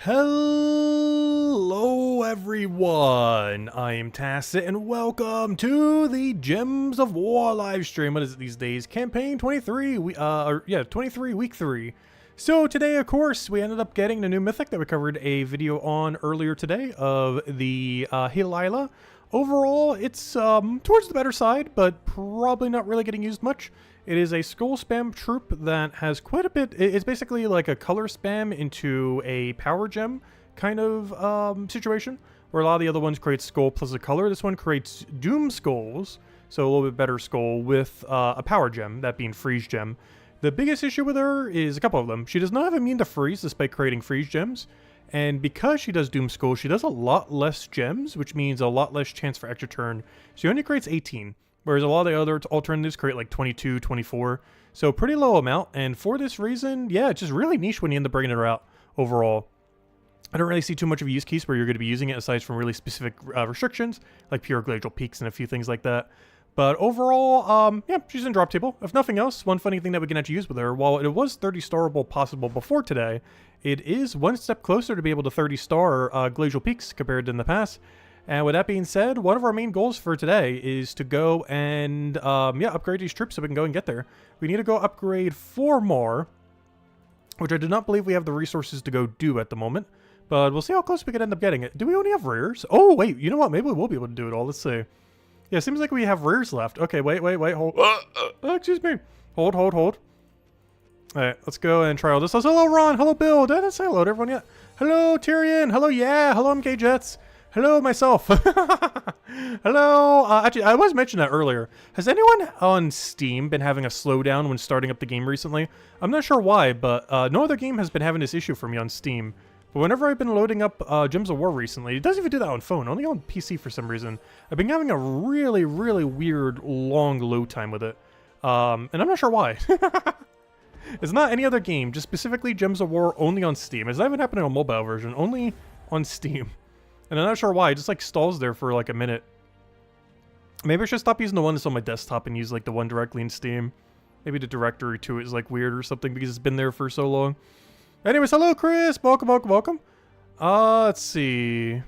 Hello everyone, I am Tacit and welcome to the Gems of War live stream. What is it these days? Campaign 23, 23 week 3. So today, of course, we ended up getting the new Mythic that we covered a video on earlier today of the Hilila. Overall, it's towards the better side, but probably not really getting used much. It is a skull spam troop that has quite a bit. It's basically like a color spam into a power gem kind of situation, where a lot of the other ones create skull plus a color. This one creates doom skulls, so a little bit better skull with a power gem, that being freeze gem. The biggest issue with her is a couple of them. She does not have immune to freeze despite creating freeze gems. And because she does doom skull, she does a lot less gems, which means a lot less chance for extra turn. She only creates 18. Whereas a lot of the other alternatives create like 22, 24. So pretty low amount. And for this reason, yeah, it's just really niche when you end up bringing her out overall. I don't really see too much of a use case where you're going to be using it aside from really specific restrictions, like pure Glacial Peaks and a few things like that. But overall, yeah, she's in drop table. If nothing else, one funny thing that we can actually use with her, while it was 30 starable possible before today, it is one step closer to be able to 30 star Glacial Peaks compared to in the past. And with that being said, one of our main goals for today is to go and, yeah, upgrade these troops so we can go and get there. We need to go upgrade 4 more, which I do not believe we have the resources to go do at the moment. But we'll see how close we can end up getting it. Do we only have rears? Oh, wait, you know what? Maybe we will be able to do it all. Let's see. Yeah, it seems like we have rears left. Okay, wait, hold. Excuse me. Hold. All right, let's go and try all this. Hello, Ron. Hello, Bill. Did I say hello to everyone yet? Hello, Tyrion. Hello, yeah. Hello, MK Jets. Hello, myself. Hello. Actually, I was mentioning that earlier. Has anyone on Steam been having a slowdown when starting up the game recently? I'm not sure why, but no other game has been having this issue for me on Steam. But whenever I've been loading up Gems of War recently, it doesn't even do that on phone, only on PC for some reason. I've been having a really weird, long load time with it. And I'm not sure why. It's not any other game, just specifically Gems of War only on Steam. It's not even happening on mobile version, only on Steam. And I'm not sure why, it just like stalls there for like a minute. Maybe I should stop using the one that's on my desktop and use like the one directly in Steam. Maybe the directory to it is like weird or something because it's been there for so long. Anyways, hello Chris! Welcome. Let's see.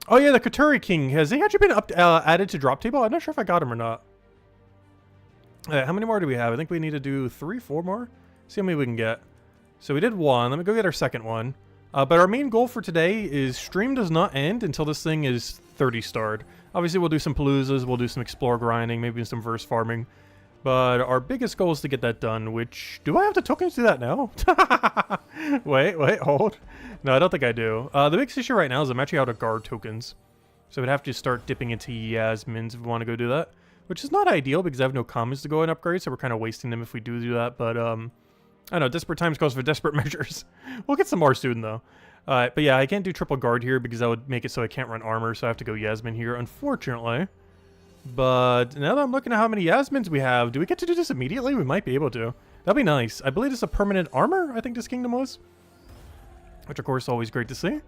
Oh yeah, the Cattauri King. Has he actually been added to drop table? I'm not sure if I got him or not. How many more do we have? I think we need to do 3, 4 more. See how many we can get. So we did 1. Let me go get our second one. But our main goal for today is stream does not end until this thing is 30 starred. Obviously, we'll do some paloozas, we'll do some explore grinding, maybe some verse farming. But our biggest goal is to get that done, which... Do I have the tokens to do that now? wait, hold. No, I don't think I do. The biggest issue right now is I'm actually out of guard tokens. So we'd have to start dipping into Yasmin's if we want to go do that. Which is not ideal because I have no commons to go and upgrade, so we're kind of wasting them if we do that, but I know, desperate times calls for desperate measures. We'll get some more soon, though. But yeah, I can't do triple guard here because that would make it so I can't run armor, so I have to go Yasmin here, unfortunately. But now that I'm looking at how many Yasmins we have, do we get to do this immediately? We might be able to. That'd be nice. I believe it's a permanent armor, I think this kingdom was. Which, of course, is always great to see.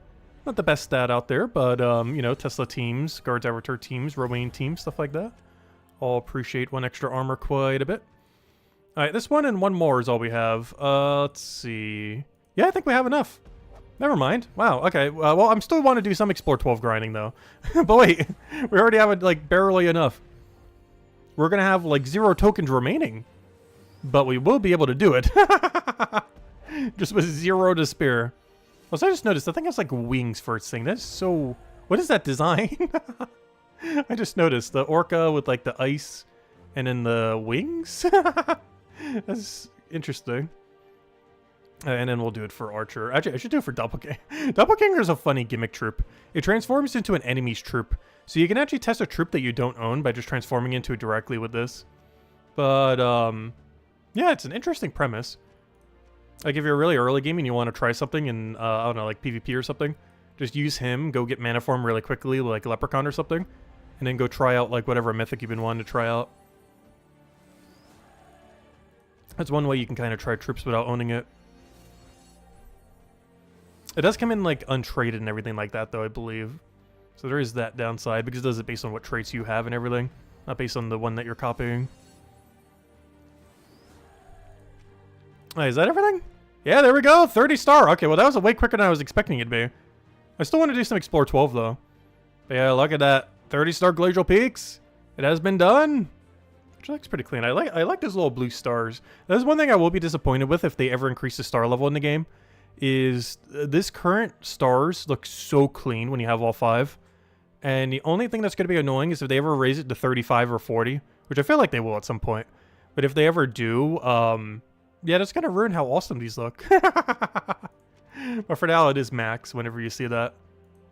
Not the best stat out there, but, you know, Tesla teams, Guards Avatar teams, Rowan teams, stuff like that. All appreciate 1 extra armor quite a bit. Alright, this one and 1 more is all we have. Let's see. Yeah, I think we have enough. Never mind. Wow, okay. Well, I'm still want to do some Explore 12 grinding, though. But wait, we already have, like, barely enough. We're going to have, like, 0 tokens remaining. But we will be able to do it. Just with 0 to spare. Also, I just noticed, the thing has, like, wings for its thing. That's so... What is that design? I just noticed the orca with, like, the ice and then the wings. That's interesting. And then we'll do it for Archer. Actually, I should do it for Doppelganger. Doppelganger is a funny gimmick troop. It transforms into an enemy's troop. So you can actually test a troop that you don't own by just transforming into it directly with this. But, yeah, it's an interesting premise. Like, if you're really early game and you want to try something in, I don't know, like PvP or something, just use him, go get mana form really quickly, like Leprechaun or something, and then go try out, like, whatever mythic you've been wanting to try out. That's one way you can kind of try troops without owning it. It does come in, like, untraded and everything like that, though, I believe. So there is that downside, because it does it based on what traits you have and everything, not based on the one that you're copying. Is that everything? Yeah, there we go. 30 star. Okay, well, that was way quicker than I was expecting it to be. I still want to do some Explore 12, though. But yeah, look at that. 30 star Glacial Peaks. It has been done. Which looks pretty clean. I like those little blue stars. That's one thing I will be disappointed with if they ever increase the star level in the game. Is this current stars look so clean when you have all 5. And the only thing that's going to be annoying is if they ever raise it to 35 or 40. Which I feel like they will at some point. But if they ever do, yeah, that's going to ruin how awesome these look. But for now, it is max whenever you see that.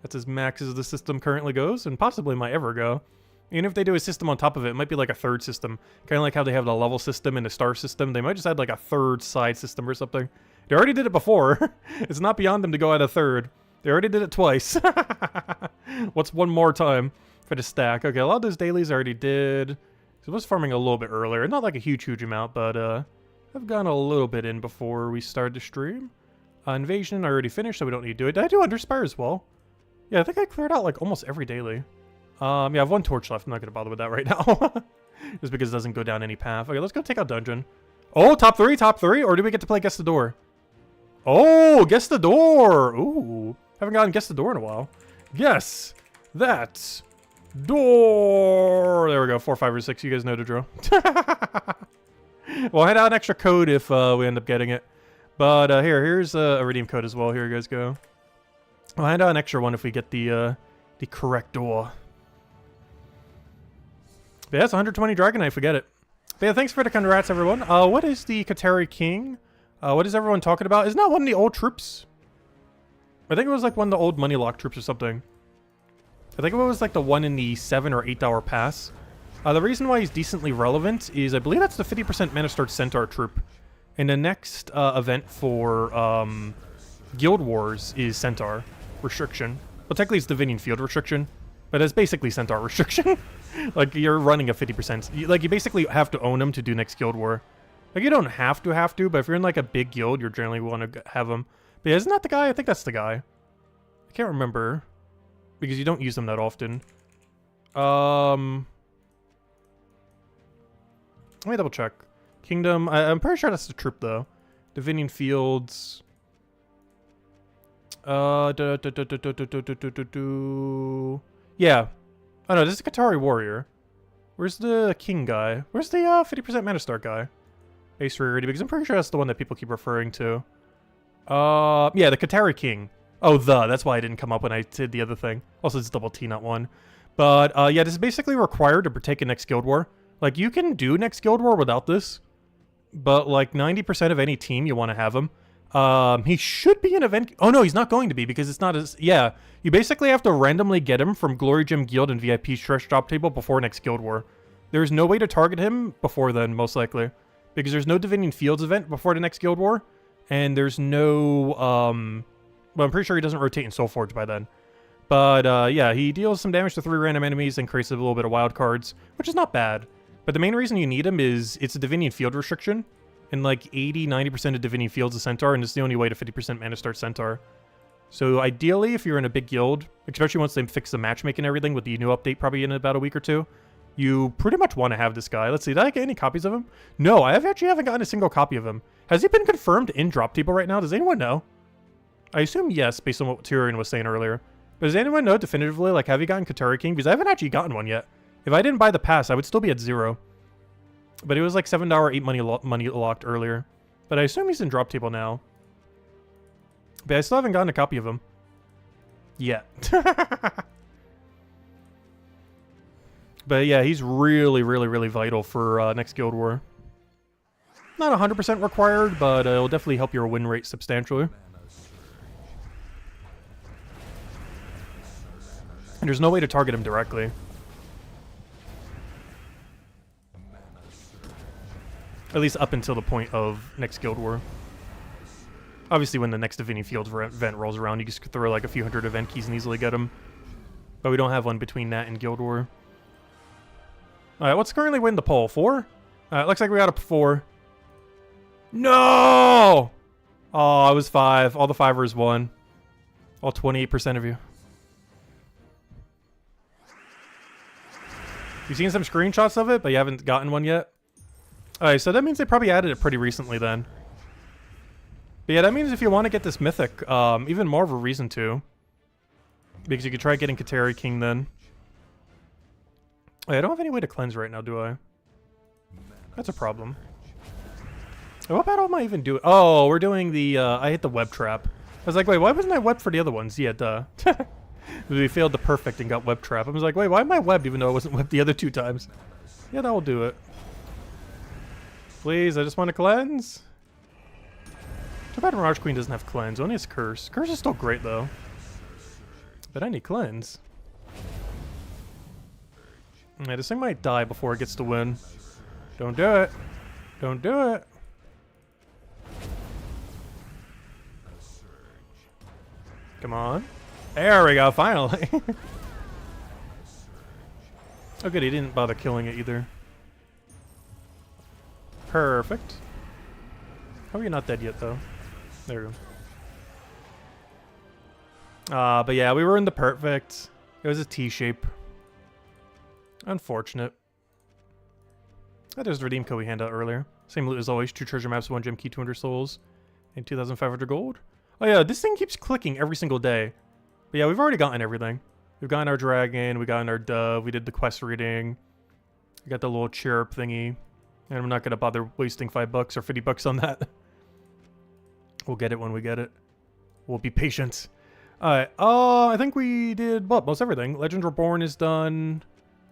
That's as max as the system currently goes, and possibly might ever go. Even if they do a system on top of it, it might be like a third system. Kind of like how they have the level system and the star system. They might just add like a third side system or something. They already did it before. It's not beyond them to go add a third. They already did it twice. What's one more time for the stack? Okay, a lot of those dailies I already did. So I was farming a little bit earlier. Not like a huge amount, but I've gone a little bit in before we started the stream. Invasion, I already finished, so we don't need to do it. Did I do Underspire as well? Yeah, I think I cleared out like almost every daily. Yeah, I have 1 torch left. I'm not going to bother with that right now. Just because it doesn't go down any path. Okay, let's go take out dungeon. Oh, top 3, top 3? Or do we get to play Guess the Door? Oh, Guess the Door. Ooh, haven't gotten Guess the Door in a while. Guess that door. There we go, 4, 5, or 6. You guys know the drill. We'll head out an extra code if we end up getting it. But here's a redeem code as well. Here you guys go. We'll hand out an extra one if we get the correct door. But yeah, it's 120 Dragon Knife. Forget it. But yeah, thanks for the congrats, everyone. What is the Cattauri King? What is everyone talking about? Isn't that one of the old troops? I think it was like one of the old Money Lock troops or something. I think it was like the one in the 7 or 8 hour pass. The reason why he's decently relevant is I believe that's the 50% Mana Start Centaur troop. And the next event for Guild Wars is Centaur Restriction. Well, technically it's Divinian Field Restriction, but it's basically Centaur Restriction. Like, you're running a 50%. You basically have to own them to do next Guild War. Like, you don't have to, but if you're in, like, a big guild, you're generally want to have them. But yeah, isn't that the guy? I think that's the guy. I can't remember. Because you don't use them that often. Let me double check. Kingdom. I'm pretty sure that's the troop, though. Divinian Fields. Yeah. Oh, no, this is a Cattauri Warrior. Where's the King guy? Where's the 50% Mana Start guy? Ace Rarity, because I'm pretty sure that's the one that people keep referring to. Yeah, the Cattauri King. Oh, that's why I didn't come up when I did the other thing. Also, it's double T, not 1. But, yeah, this is basically required to partake in next Guild War. Like, you can do next Guild War without this. But, like, 90% of any team, you want to have him. He should be an event... Oh, no, he's not going to be, because it's not as... Yeah, you basically have to randomly get him from Glory Gem Guild and VIP Trash Drop Table before next Guild War. There's no way to target him before then, most likely. Because there's no Divinian Fields event before the next Guild War. And there's no... Well, I'm pretty sure he doesn't rotate in Soulforge by then. But, yeah, he deals some damage to 3 random enemies and creates a little bit of wild cards, which is not bad. But the main reason you need him is it's a Divinian Field restriction. And like 80-90% of Divinian Fields is Centaur, and it's the only way to 50% Mana Start Centaur. So ideally, if you're in a big guild, especially once they fix the matchmaking and everything with the new update probably in about a week or 2, you pretty much want to have this guy. Let's see, did I get any copies of him? No, I actually haven't gotten a single copy of him. Has he been confirmed in Drop Table right now? Does anyone know? I assume yes, based on what Tyrion was saying earlier. But does anyone know definitively, like, have you gotten Cattauri King? Because I haven't actually gotten one yet. If I didn't buy the pass, I would still be at 0. But it was like $7 8 money locked earlier. But I assume he's in Drop Table now. But I still haven't gotten a copy of him. Yet. But yeah, he's really vital for next Guild War. Not 100% required, but it'll definitely help your win rate substantially. And there's no way to target him directly. At least up until the point of next Guild War. Obviously, when the next Divinian Fields event rolls around, you just throw like a few hundred event keys and easily get them. But we don't have one between that and Guild War. Alright, what's currently winning the poll? 4? Alright, looks like we got a 4. No! Oh, it was 5. All the 5ers won. All 28% of you. You've seen some screenshots of it, but you haven't gotten one yet? Alright, so that means they probably added it pretty recently then. But yeah, that means if you want to get this Mythic, even more of a reason to. Because you could try getting Cattauri King then. Wait, I don't have any way to cleanse right now, do I? That's a problem. What battle am I even doing? Oh, we're doing the, I hit the web trap. I was like, wait, why wasn't I webbed for the other ones? Yeah, duh. We failed the perfect and got web trap. I was like, wait, why am I webbed even though I wasn't webbed the other 2 times? Yeah, that will do it. Please, I just want to cleanse. Too bad Mirage Queen doesn't have cleanse, only has curse. Curse is still great though. But I need cleanse. Yeah, this thing might die before it gets to win. Don't do it. Don't do it. Come on. There we go, finally. Oh good, he didn't bother killing it either. Perfect. How are you not dead yet though? There we go. But yeah, we were in the perfect. It was a T-shape. Unfortunate. Oh, there's the redeem code we handed out earlier. Same loot as always. 2 treasure maps, 1 gem key, 200 souls, and 2,500 gold. Oh yeah, this thing keeps clicking every single day. But yeah, we've already gotten everything. We've gotten our dragon, we gotten our dove, we did the quest reading. We got the little chirp thingy. And I'm not gonna bother wasting $5 or $50 on that. We'll get it when we get it. We'll be patient. Alright, I think we did, well, most everything. Legends Reborn is done.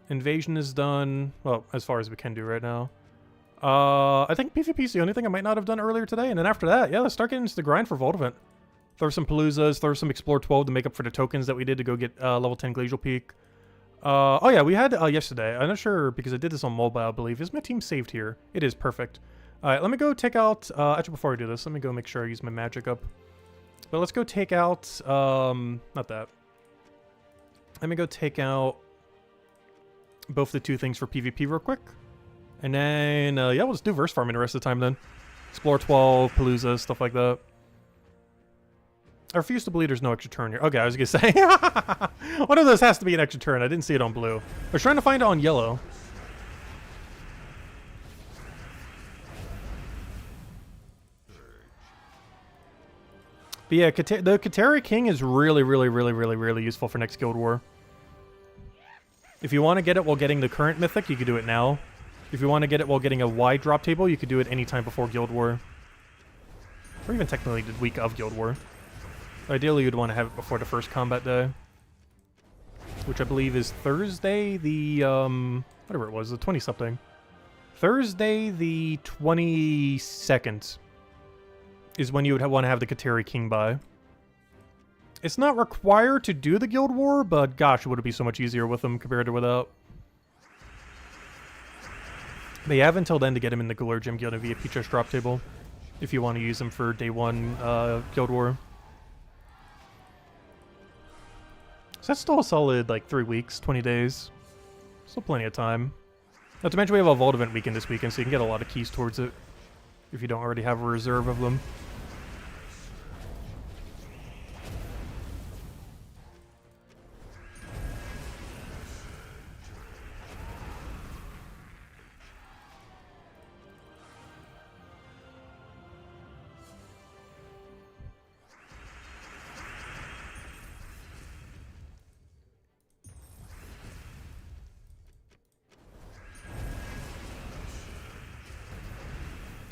Invasion is done. Well, as far as we can do right now. I think PvP is the only thing I might not have done earlier today. And then after that, yeah, let's start getting into the grind for Voldemort. Throw some Paloozas, throw some Explore 12 to make up for the tokens that we did to go get level 10 Glacial Peak. Oh yeah, we had yesterday. I'm not sure because I did this on mobile, I believe. Is my team saved here? It is, perfect. Alright, let me go take out... actually, before I do this, let me go make sure I use my magic up. But let's go take out... not that. Let me go take out both the 2 things for PvP real quick. And then, yeah, we'll just do verse farming the rest of the time then. Explore 12, Palooza, stuff like that. I refuse to believe there's no extra turn here. Okay, I was gonna say. One of those has to be an extra turn. I didn't see it on blue. I was trying to find it on yellow. But yeah, the Cattauri King is really useful for next Guild War. If you want to get it while getting the current Mythic, you could do it now. If you want to get it while getting a wide drop table, you could do it anytime before Guild War. Or even technically the week of Guild War. Ideally, you'd want to have it before the first combat day. Which I believe is Thursday, the, whatever it was, the 20-something. Thursday, the 22nd is when you would want to have the Cattauri King by. It's not required to do the Guild War, but gosh, would it be so much easier with them compared to without. But you have until then to get him in the Galore Gem Guild and VIP chest drop table. If you want to use them for day 1 Guild War. So that's still a solid, like, 3 weeks, 20 days. Still plenty of time. Not to mention we have a Vault event weekend this weekend, so you can get a lot of keys towards it. If you don't already have a reserve of them.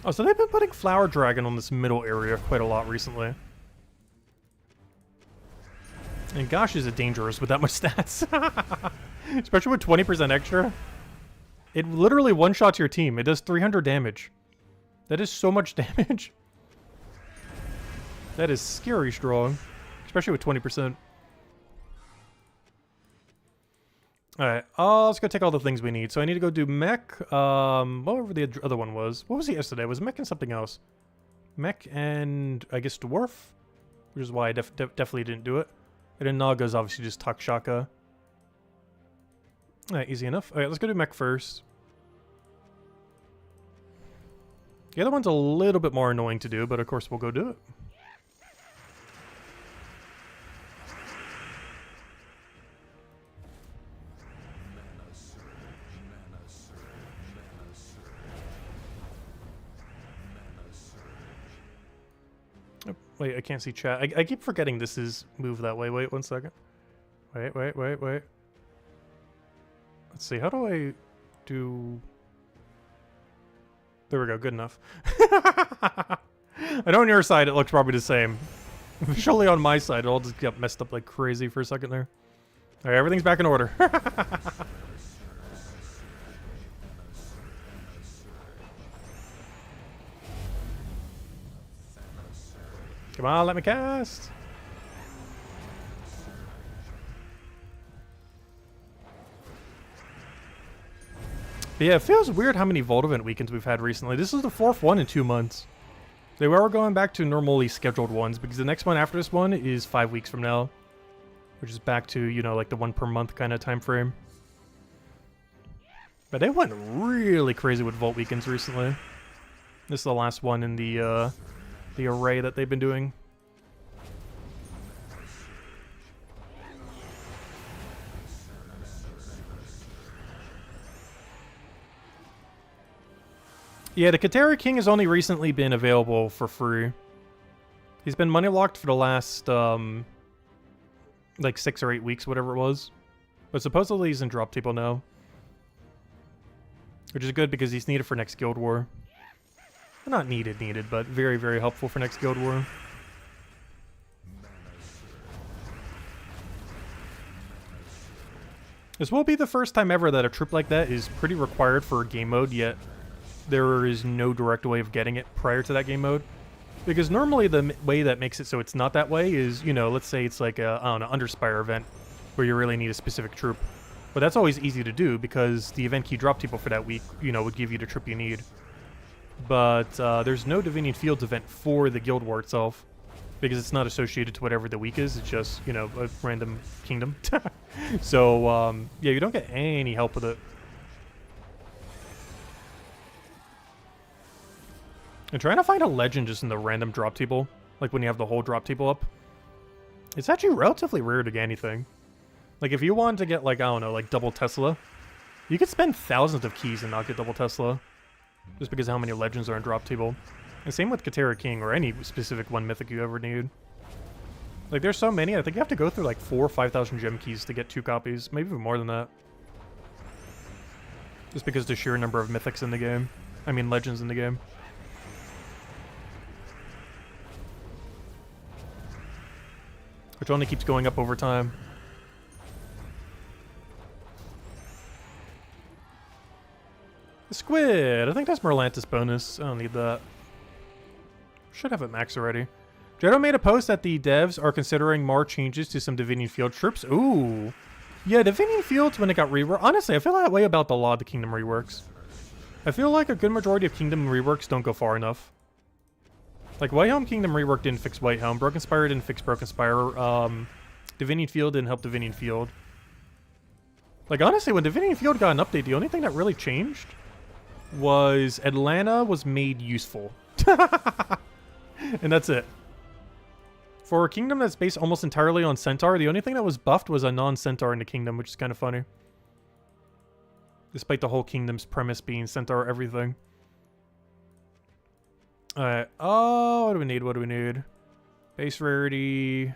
Oh, so they've been putting Flower Dragon on this middle area quite a lot recently. And gosh, is it dangerous with that much stats. Especially with 20% extra. It literally one-shots your team. It does 300 damage. That is so much damage. That is scary strong. Especially with 20%. Alright, let's go take all the things we need. So I need to go do mech, whatever the other one was. What was it yesterday? Was mech and something else? Mech and, I guess, dwarf? Which is why I definitely didn't do it. And then Naga's obviously just Takshaka. Alright, easy enough. Alright, let's go do mech first. The other one's a little bit more annoying to do, but of course we'll go do it. Wait, I can't see chat. I keep forgetting this is move that way. Wait, 1 second. Wait. Let's see. How do I do... There we go. Good enough. I know on your side it looks probably the same. Surely on my side it all just got messed up like crazy for a second there. Alright, everything's back in order. Come on, let me cast. But yeah, it feels weird how many Vault Event weekends we've had recently. This is the 4th one in 2 months. They were going back to normally scheduled ones because the next one after this one is 5 weeks from now. Which is back to, you know, like the 1 per month kind of time frame. But they went really crazy with Vault weekends recently. This is the last one in the array that they've been doing. Yeah, the Cattauri King has only recently been available for free. He's been money locked for the last, like 6 or 8 weeks, whatever it was. But supposedly he's in drop table now. Which is good because he's needed for next Guild War. Not needed, but very, very helpful for next Guild War. This will be the first time ever that a troop like that is pretty required for a game mode, yet there is no direct way of getting it prior to that game mode. Because normally the way that makes it so it's not that way is, you know, let's say it's like a, I don't know, Underspire event where you really need a specific troop. But that's always easy to do because the event key drop table for that week, you know, would give you the troop you need. But there's no Divinian Fields event for the Guild War itself because it's not associated to whatever the week is. It's just, you know, a random kingdom. So, yeah, you don't get any help with it. And trying to find a legend just in the random drop table, like when you have the whole drop table up, it's actually relatively rare to get anything. Like if you want to get like, I don't know, like double Tesla, you could spend thousands of keys and not get double Tesla. Just because of how many legends are in drop table. And same with Cattauri King or any specific one mythic you ever need. Like there's so many, I think you have to go through like 4,000 or 5,000 gem keys to get 2 copies, maybe even more than that. Just because of the sheer number of mythics in the game. I mean legends in the game. Which only keeps going up over time. The squid! I think that's Merlantis bonus. I don't need that. Should have it max already. Jetto made a post that the devs are considering more changes to some Divinian Field troops. Ooh. Yeah, Divinian Fields when it got reworked. Honestly, I feel that way about a lot of the Kingdom reworks. I feel like a good majority of Kingdom reworks don't go far enough. Like, White Helm Kingdom rework didn't fix White Helm. Broken Spire didn't fix Broken Spire. Divinian Field didn't help Divinian Field. Like, honestly, when Divinian Field got an update, the only thing that really changed was Atlanta was made useful. And that's it. For a kingdom that's based almost entirely on Centaur, the only thing that was buffed was a non-Centaur in the kingdom, which is kind of funny. Despite the whole kingdom's premise being Centaur everything. Alright, oh, what do we need, Base rarity.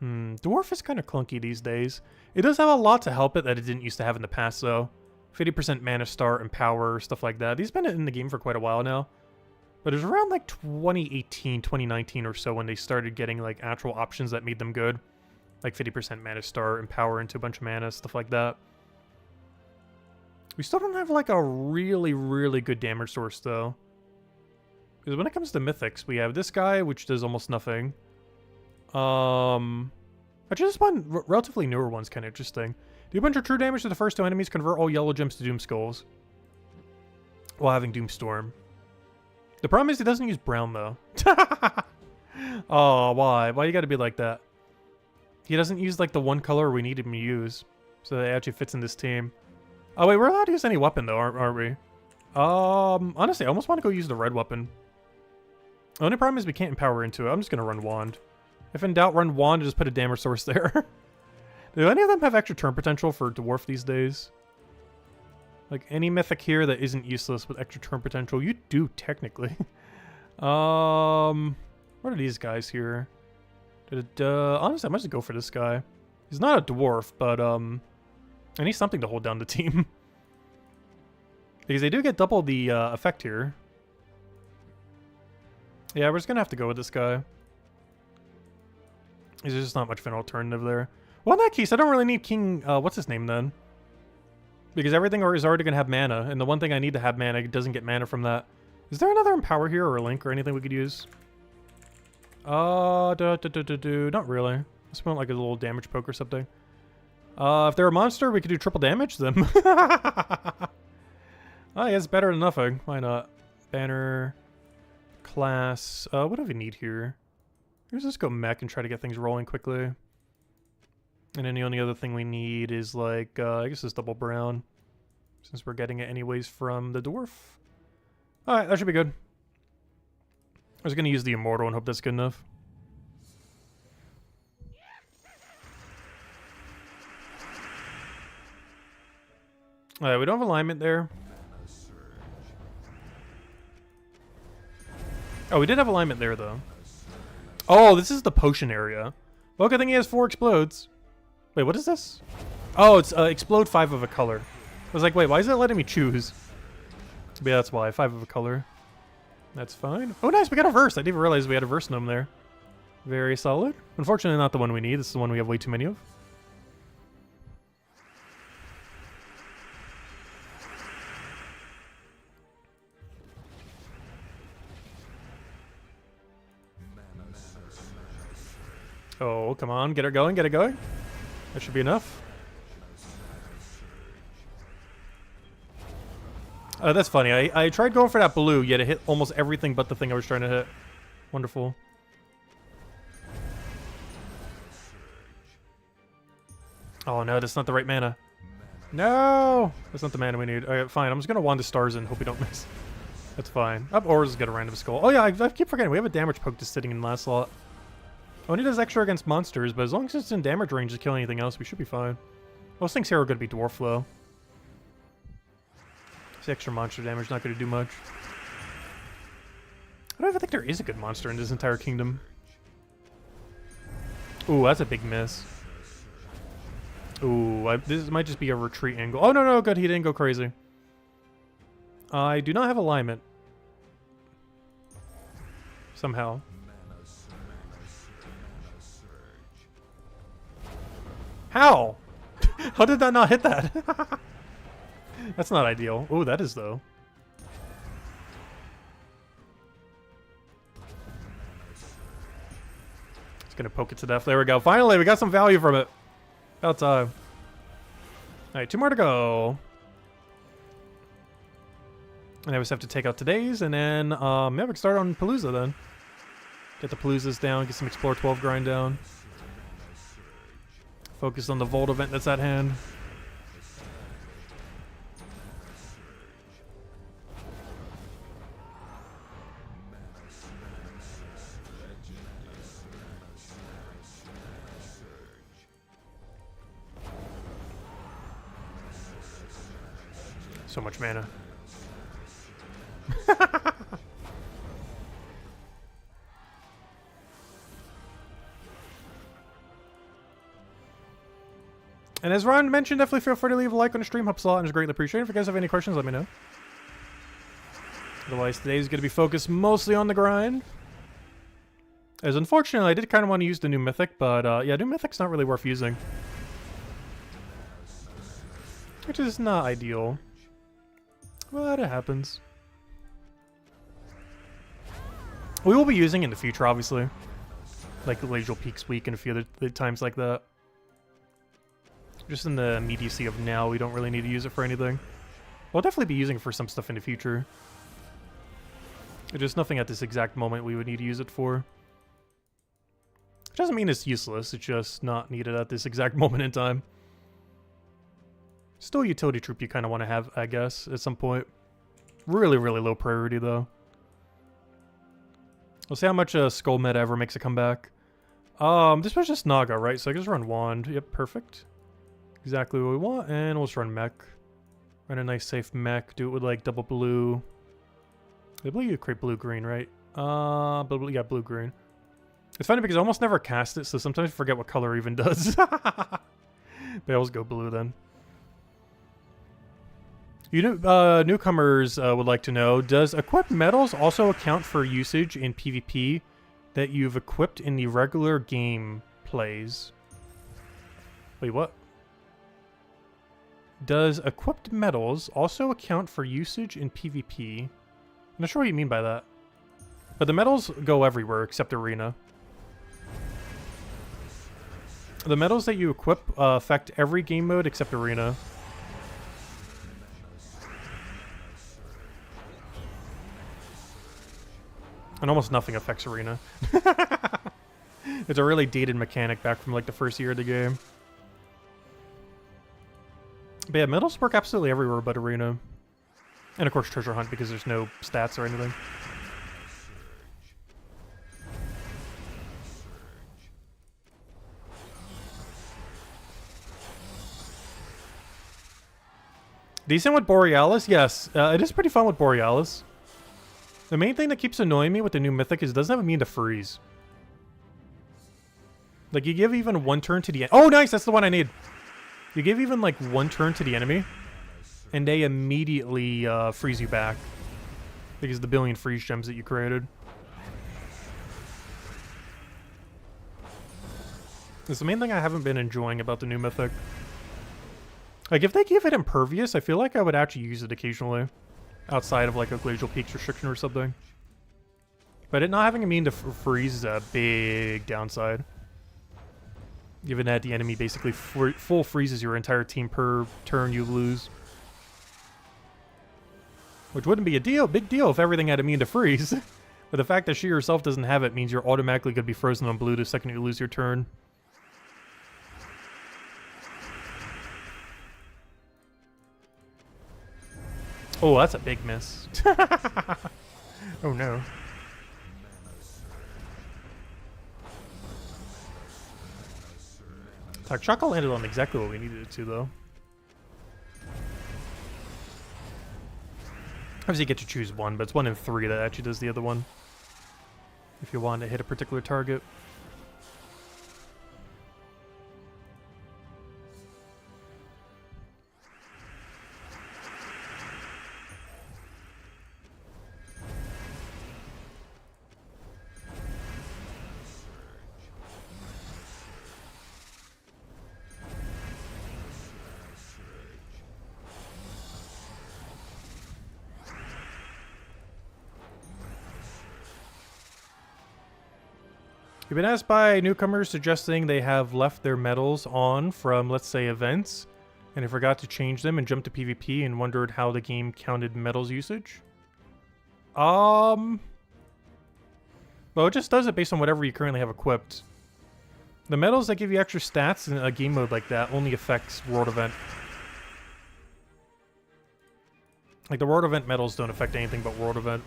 Dwarf is kind of clunky these days. It does have a lot to help it that it didn't used to have in the past, though. 50% mana star and power, stuff like that. These have been in the game for quite a while now. But it was around like 2018, 2019 or so when they started getting like actual options that made them good. Like 50% mana star and power into a bunch of mana, stuff like that. We still don't have like a really, really good damage source though. Because when it comes to mythics, we have this guy, which does almost nothing. Actually, this one, relatively newer one's kind of interesting. Do a bunch of true damage to the first 2 enemies, convert all yellow gems to Doom Skulls. While having Doomstorm. The problem is he doesn't use brown though. Oh, why? Why you gotta be like that? He doesn't use like the one color we need him to use. So that it actually fits in this team. Oh wait, we're allowed to use any weapon though, aren't we? Honestly, I almost want to go use the red weapon. The only problem is we can't empower into it. I'm just gonna run Wand. If in doubt, run Wand and just put a damage source there. Do any of them have extra turn potential for Dwarf these days? Like any mythic here that isn't useless with extra turn potential, you do technically. What are these guys here? Honestly, I might just go for this guy. He's not a dwarf, but I need something to hold down the team. Because they do get double the effect here. Yeah, we're just gonna have to go with this guy. There's just not much of an alternative there. Well, in that case, I don't really need King, what's his name then? Because everything is already gonna have mana, and the one thing I need to have mana doesn't get mana from that. Is there another Empower here, or a Link, or anything we could use? Not really. Let's want like a little damage poke or something. If they're a monster, we could do triple damage to them. Oh, yeah, it's better than nothing. Why not? Banner, class. What do we need here? Let's just go mech and try to get things rolling quickly. And then the only other thing we need is like, I guess this double brown. Since we're getting it anyways from the dwarf. Alright, that should be good. I was going to use the Immortal and hope that's good enough. Alright, we don't have alignment there. Oh, we did have alignment there, though. Oh, this is the potion area. Well, good thing he has 4 explodes. Wait, what is this? Oh, it's explode 5 of a color. I was like, wait, why is it letting me choose? Yeah, that's why. 5 of a color. That's fine. Oh, nice. We got a verse. I didn't even realize we had a verse gnome there. Very solid. Unfortunately, not the one we need. This is the one we have way too many of. Oh, come on. Get her going. Get it going. That should be enough. That's funny. I tried going for that blue, yet it hit almost everything but the thing I was trying to hit. Wonderful. Oh no, that's not the right mana. No! That's not the mana we need. Alright, fine. I'm just gonna wand the stars and hope we don't miss. That's fine. Up, or just get a random skull. Oh yeah, I keep forgetting. We have a damage poke just sitting in the last slot. Only does extra against monsters, but as long as it's in damage range to kill anything else, we should be fine. Most things here are going to be dwarf though. This extra monster damage not going to do much. I don't even think there is a good monster in this entire kingdom. Ooh, that's a big miss. Ooh, this might just be a retreat angle. Oh, no, no, good. He didn't go crazy. I do not have alignment. Somehow. How? How did that not hit that? That's not ideal. Oh, that is, though. It's gonna poke it to death. There we go. Finally, we got some value from it. About time. Alright, 2 more to go. And I just have to take out today's, and then, yeah, we can start on Palooza then. Get the Paloozas down, get some Explore 12 grind down. Focus on the Volt event that's at hand. So much mana. And as Ron mentioned, definitely feel free to leave a like on the stream. Helps a lot and is greatly appreciated. If you guys have any questions, let me know. Otherwise, today's going to be focused mostly on the grind. As unfortunately, I did kind of want to use the new Mythic, but yeah, new Mythic's not really worth using. Which is not ideal. But it happens. We will be using it in the future, obviously. Like the Glacial Peaks week and a few other times like that. Just in the immediacy of now, we don't really need to use it for anything. We'll definitely be using it for some stuff in the future. There's just nothing at this exact moment we would need to use it for. Which doesn't mean it's useless, it's just not needed at this exact moment in time. Still a utility troop you kind of want to have, I guess, at some point. Really, really low priority, though. We'll see how much Skull Meta ever makes a comeback. This was just Naga, right? So I can just run Wand. Yep, perfect. Exactly what we want, and we'll just run Mech. Run a nice safe Mech. Do it with, like, double blue. I believe you create blue-green, right? But we got blue-green. It's funny because I almost never cast it, so sometimes I forget what color even does. But I always go blue then. Newcomers would like to know, does equipped metals also account for usage in PvP that you've equipped in the regular game plays? Wait, what? Does equipped metals also account for usage in PvP? I'm not sure what you mean by that. But the metals go everywhere except arena. The metals that you equip affect every game mode except arena. And almost nothing affects arena. It's a really dated mechanic back from like the first year of the game. But yeah, metals work absolutely everywhere but arena. And of course treasure hunt because there's no stats or anything. Decent with Borealis? Yes, it is pretty fun with Borealis. The main thing that keeps annoying me with the new Mythic is it doesn't have a mean to freeze. Like, you give even one turn to the end. Oh, nice! That's the one I need. You give even, like, one turn to the enemy, and they immediately freeze you back. Because of the billion freeze gems that you created. It's the main thing I haven't been enjoying about the new Mythic. Like, if they give it Impervious, I feel like I would actually use it occasionally. Outside of, like, a Glacial Peaks restriction or something. But it not having a mean to freeze is a big downside. Given that the enemy basically full freezes your entire team per turn you lose. Which wouldn't be a big deal if everything had a mean to freeze. But the fact that she herself doesn't have it means you're automatically going to be frozen on blue the second you lose your turn. Oh, that's a big miss. Oh no. Attack Shaka landed on exactly what we needed it to, though. Obviously you get to choose one, but it's 1 in 3 that actually does the other one. If you want to hit a particular target. You've been asked by newcomers suggesting they have left their medals on from, let's say, events, and they forgot to change them and jumped to PvP and wondered how the game counted medals usage. Well, it just does it based on whatever you currently have equipped. The medals that give you extra stats in a game mode like that only affects World Event. Like, the World Event medals don't affect anything but World Event.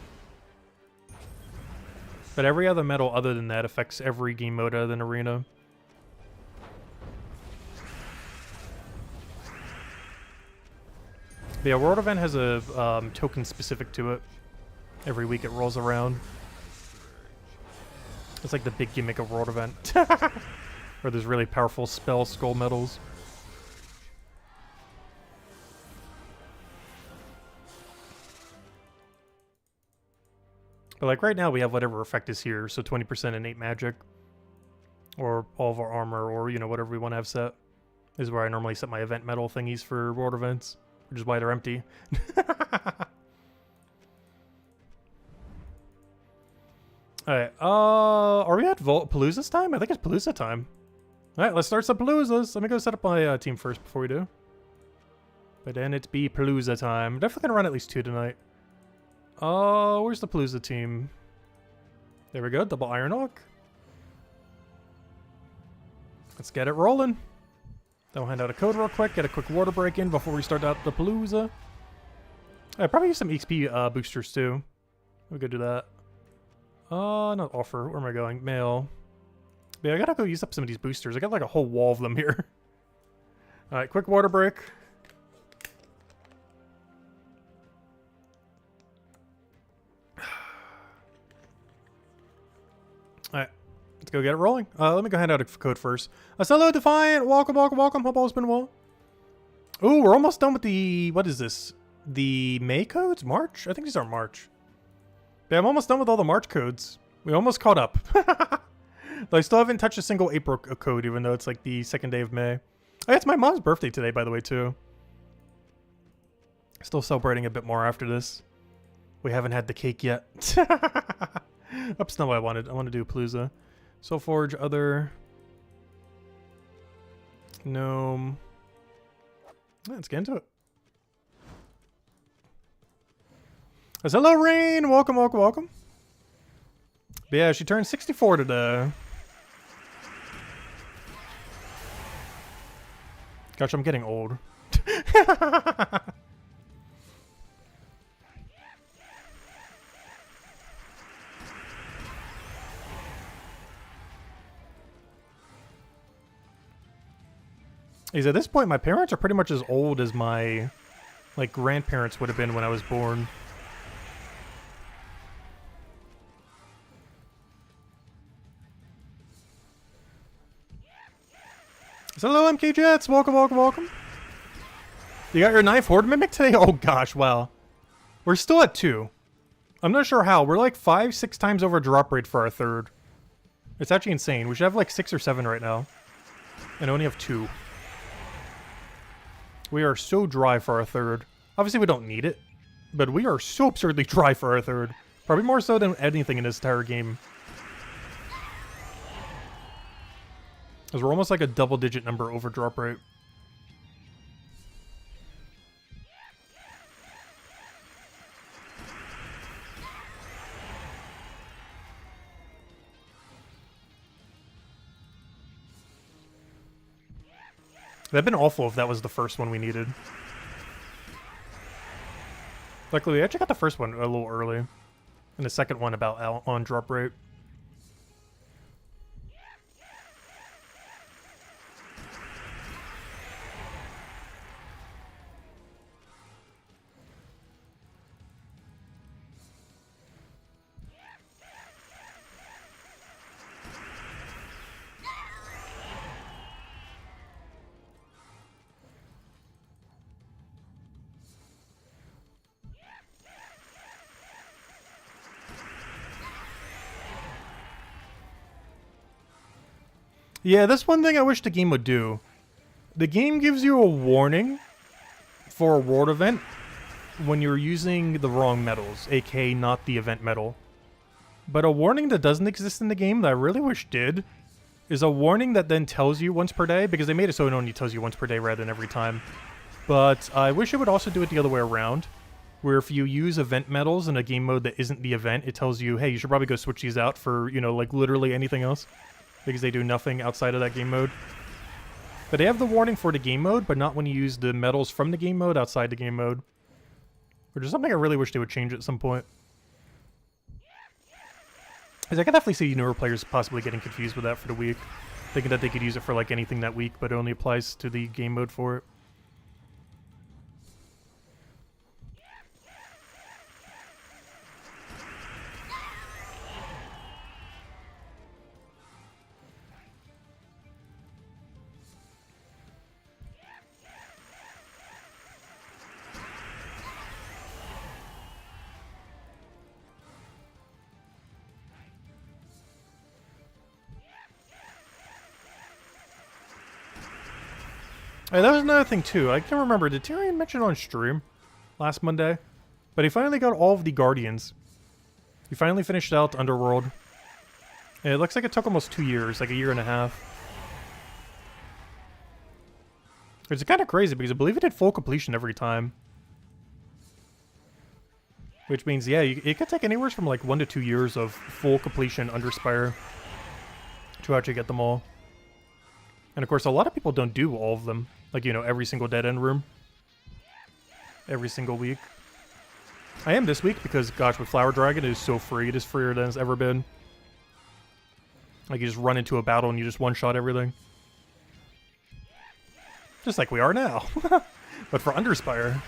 But every other medal other than that affects every game mode other than Arena. But yeah, World Event has a token specific to it. Every week it rolls around. It's like the big gimmick of World Event. Where there's really powerful spell skull medals. But like right now we have whatever effect is here, so 20% innate magic. Or all of our armor, or you know, whatever we want to have set. This is where I normally set my event medal thingies for world events. Which is why they're empty. Alright, are we at Palooza's time? I think it's Palooza time. Alright, let's start some Paloozas. Let me go set up my team first before we do. But then it's be Palooza time. Definitely gonna run at least 2 tonight. Where's the Palooza team? There we go, double Iron Hawk. Let's get it rolling. Then we'll hand out a code real quick, get a quick water break in before we start out the Palooza. I probably use some XP boosters too. We'll go do that. Not offer. Where am I going? Mail. But yeah, I gotta go use up some of these boosters. I got like a whole wall of them here. Alright, quick water break. Let's go get it rolling. Let me go hand out a code first. Hello, Defiant. Welcome, welcome, welcome. Hope all's been well. Ooh, we're almost done with the... What is this? The May codes? March? I think these are March. Yeah, I'm almost done with all the March codes. We almost caught up. Though I still haven't touched a single April code, even though it's like the 2nd day of May. Oh, it's my mom's birthday today, by the way, too. Still celebrating a bit more after this. We haven't had the cake yet. That's not what I wanted. I want to do Palooza. Soul Forge, other... Gnome. Let's get into it. Hello, Rain! Welcome, welcome, welcome. But yeah, she turned 64 today. Gosh, I'm getting old. Is at this point, my parents are pretty much as old as my, like, grandparents would have been when I was born. So hello, MK Jets. Welcome, welcome, welcome. You got your 9th Horde Mimic today? Oh gosh, wow. We're still at 2. I'm not sure how. We're like 5, 6 times over drop rate for our 3rd. It's actually insane. We should have like 6 or 7 right now. And only have 2. We are so dry for our 3rd. Obviously, we don't need it. But we are so absurdly dry for our 3rd. Probably more so than anything in this entire game. Because we're almost like a double-digit number over drop rate. That'd been awful if that was the first one we needed. Luckily, we actually got the first one a little early. And the second one about out on drop rate. Yeah, that's one thing I wish the game would do. The game gives you a warning for a world event when you're using the wrong metals, aka not the event metal. But a warning that doesn't exist in the game that I really wish did is a warning that then tells you once per day, because they made it so it only tells you once per day rather than every time. But I wish it would also do it the other way around, where if you use event metals in a game mode that isn't the event, it tells you, hey, you should probably go switch these out for, you know, like literally anything else. Because they do nothing outside of that game mode. But they have the warning for the game mode, but not when you use the metals from the game mode outside the game mode. Which is something I really wish they would change at some point. Because I could definitely see newer players possibly getting confused with that for the week. Thinking that they could use it for like anything that week, but it only applies to the game mode for it. Hey, that was another thing too. I can't remember. Did Tyrion mention on stream last Monday? But he finally got all of the Guardians. He finally finished out Underworld. And it looks like it took almost 2 years, like a year and a half. It's kind of crazy because I believe it did full completion every time. Which means, yeah, it could take anywhere from like 1 to 2 years of full completion under Spire to actually get them all. And of course, a lot of people don't do all of them. Like, you know, every single dead end room. Every single week. I am this week because, gosh, with Flower Dragon, it is so free. It is freer than it's ever been. Like, you just run into a battle and you just one-shot everything. Just like we are now. But for Underspire.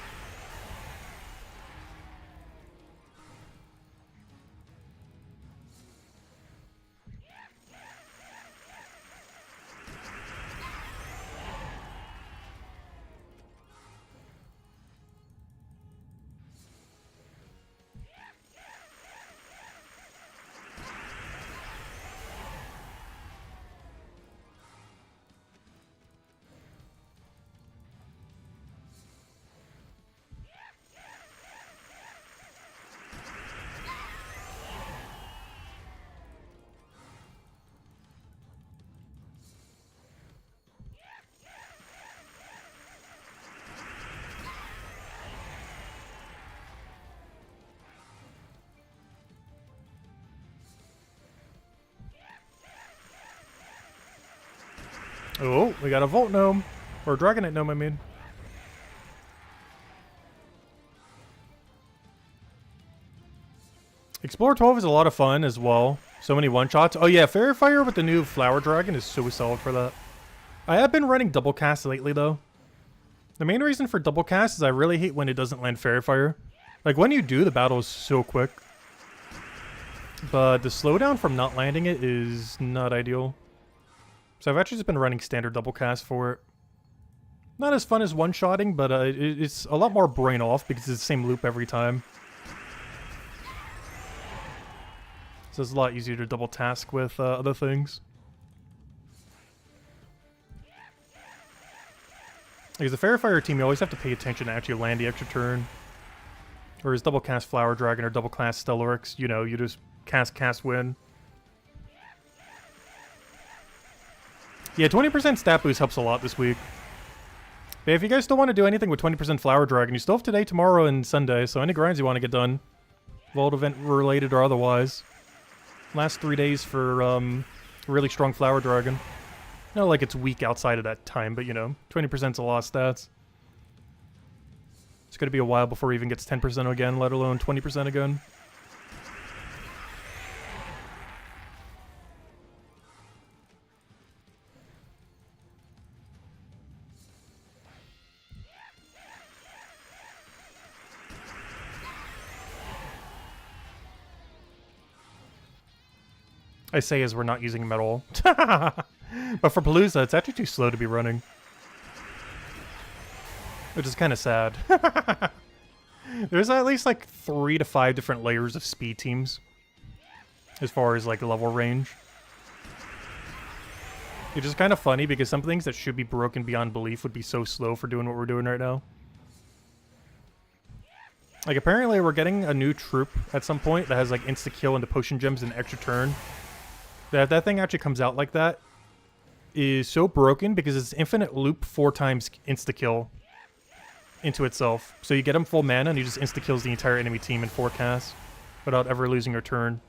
Oh, we got a Volt Gnome. Or Dragonite Gnome, I mean. Explorer 12 is a lot of fun as well. So many one-shots. Oh yeah, Fairy Fire with the new Flower Dragon is so solid for that. I have been running double cast lately though. The main reason for double cast is I really hate when it doesn't land Fairy Fire. Like when you do, the battle is so quick. But the slowdown from not landing it is not ideal. So I've actually just been running standard double cast for it. Not as fun as one-shotting, but it's a lot more brain off because it's the same loop every time. So it's a lot easier to double task with other things. Because the Fairy Fire team, you always have to pay attention to actually land the extra turn. Whereas double cast Flower Dragon or double cast Stellaryx, you know, you just cast, win. Yeah, 20% stat boost helps a lot this week. But if you guys still want to do anything with 20% Flower Dragon, you still have today, tomorrow, and Sunday, so any grinds you want to get done, Vault event related or otherwise. Last 3 days for really strong Flower Dragon. Not like it's weak outside of that time, but you know, 20%'s a lot of stats. It's going to be a while before he even gets 10% again, let alone 20% again. I say as we're not using him at all. But for Palooza, it's actually too slow to be running. Which is kind of sad. There's at least like 3 to 5 different layers of speed teams. As far as like level range. It's just kind of funny because some things that should be broken beyond belief would be so slow for doing what we're doing right now. Like apparently we're getting a new troop at some point that has like insta-kill into potion gems and extra turn. If that thing actually comes out like that, is so broken because it's infinite loop 4 times insta-kill into itself. So you get him full mana and he just insta-kills the entire enemy team in 4 casts without ever losing your turn.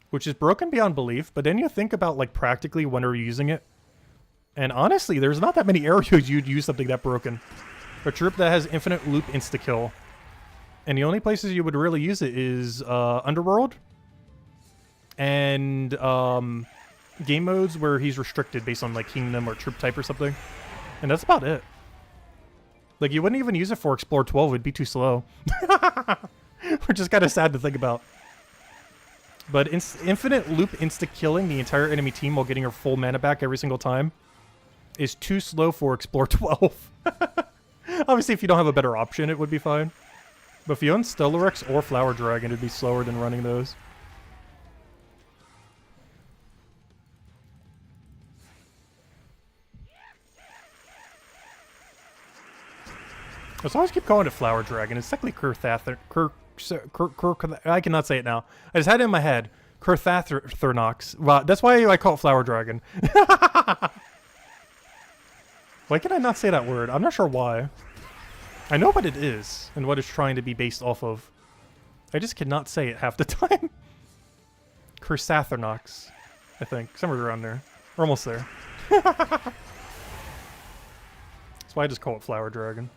Which is broken beyond belief, but then you think about like practically when are you using it. And honestly, there's not that many areas you'd use something that broken. A troop that has infinite loop insta-kill. And the only places you would really use it is Underworld. And game modes where he's restricted based on like kingdom or troop type or something. And that's about it. Like you wouldn't even use it for Explorer 12, it'd be too slow. Which is kind of sad to think about. But infinite loop insta-killing the entire enemy team while getting your full mana back every single time is too slow for Explorer 12. Obviously if you don't have a better option it would be fine. But if you own Stellaryx or Flower Dragon it'd be slower than running those. So I always keep calling it Flower Dragon. It's technically I cannot say it now. I just had it in my head. Kurthathernox. Wow, that's why I call it Flower Dragon. Why can I not say that word? I'm not sure why. I know what it is and what it's trying to be based off of. I just cannot say it half the time. Kurthathernox, I think. Somewhere around there. We're almost there. That's why I just call it Flower Dragon.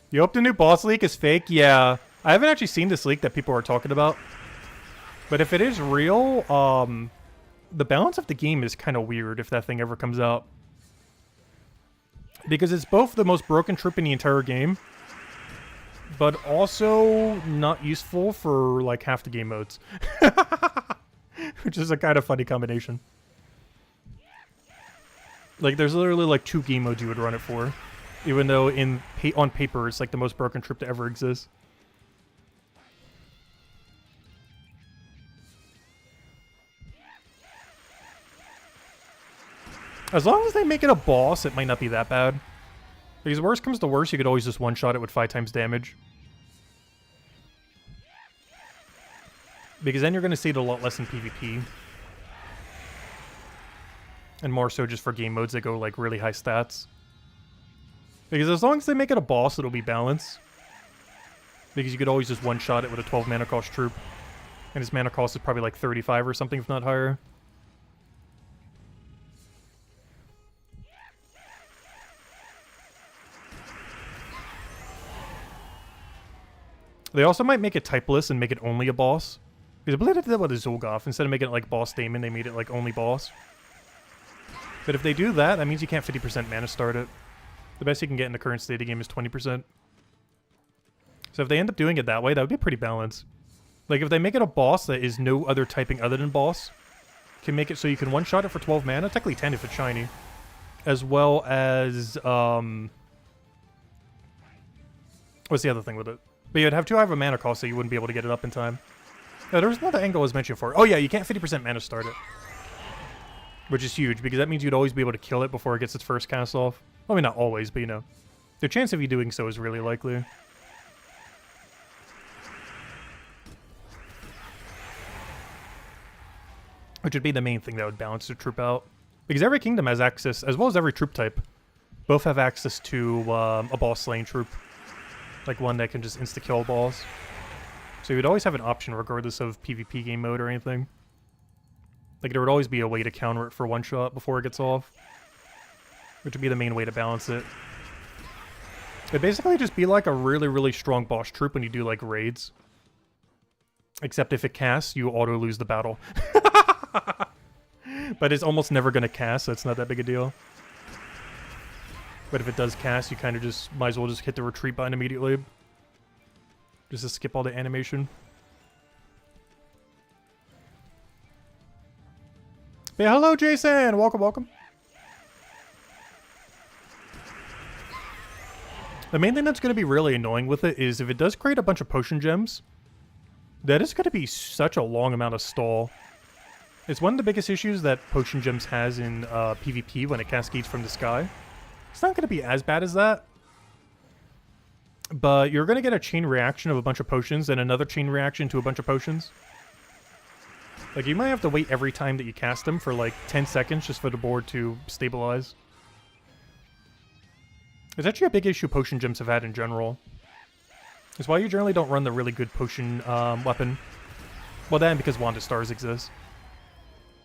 You hope the new boss leak is fake? Yeah. I haven't actually seen this leak that people are talking about. But if it is real, the balance of the game is kind of weird if that thing ever comes out. Because it's both the most broken troop in the entire game, but also not useful for like half the game modes. Which is a kind of funny combination. Like there's literally like 2 game modes you would run it for. Even though on paper it's like the most broken troop to ever exist. As long as they make it a boss, it might not be that bad. Because worst comes to worst, you could always just one-shot it with 5 times damage. Because then you're going to see it a lot less in PvP. And more so just for game modes that go like really high stats. Because as long as they make it a boss, it'll be balanced. Because you could always just one-shot it with a 12 mana cost troop. And his mana cost is probably like 35 or something, if not higher. They also might make it typeless and make it only a boss. Because I believe they did that with a Zolgoth. Instead of making it like boss daemon, they made it like only boss. But if they do that, that means you can't 50% mana start it. The best you can get in the current state of the game is 20%. So if they end up doing it that way, that would be pretty balanced. Like if they make it a boss that is no other typing other than boss, can make it so you can one-shot it for 12 mana, technically 10 if it's shiny. As well as, what's the other thing with it? But you'd have too high of a mana cost, so you wouldn't be able to get it up in time. Yeah, there was another angle I was mentioned for. Oh yeah, you can't 50% mana start it. Which is huge, because that means you'd always be able to kill it before it gets its first cast off. I mean, not always, but you know. The chance of you doing so is really likely. Which would be the main thing that would balance the troop out. Because every kingdom has access, as well as every troop type, both have access to a boss slaying troop. Like one that can just insta-kill balls. So you'd always have an option regardless of PvP game mode or anything. Like there would always be a way to counter it for one shot before it gets off. Which would be the main way to balance it. It'd basically just be like a really, really strong boss troop when you do like raids. Except if it casts, you auto lose the battle. But it's almost never going to cast, so it's not that big a deal. But if it does cast, you kind of just might as well just hit the retreat button immediately. Just to skip all the animation. Hey, hello Jason! Welcome, welcome. The main thing that's going to be really annoying with it is if it does create a bunch of potion gems, that is going to be such a long amount of stall. It's one of the biggest issues that potion gems has in PvP when it cascades from the sky. It's not going to be as bad as that. But you're going to get a chain reaction of a bunch of potions and another chain reaction to a bunch of potions. Like, you might have to wait every time that you cast them for like 10 seconds just for the board to stabilize. It's actually a big issue potion gems have had in general. It's why you generally don't run the really good potion weapon. Well, then because Wanda Stars exist.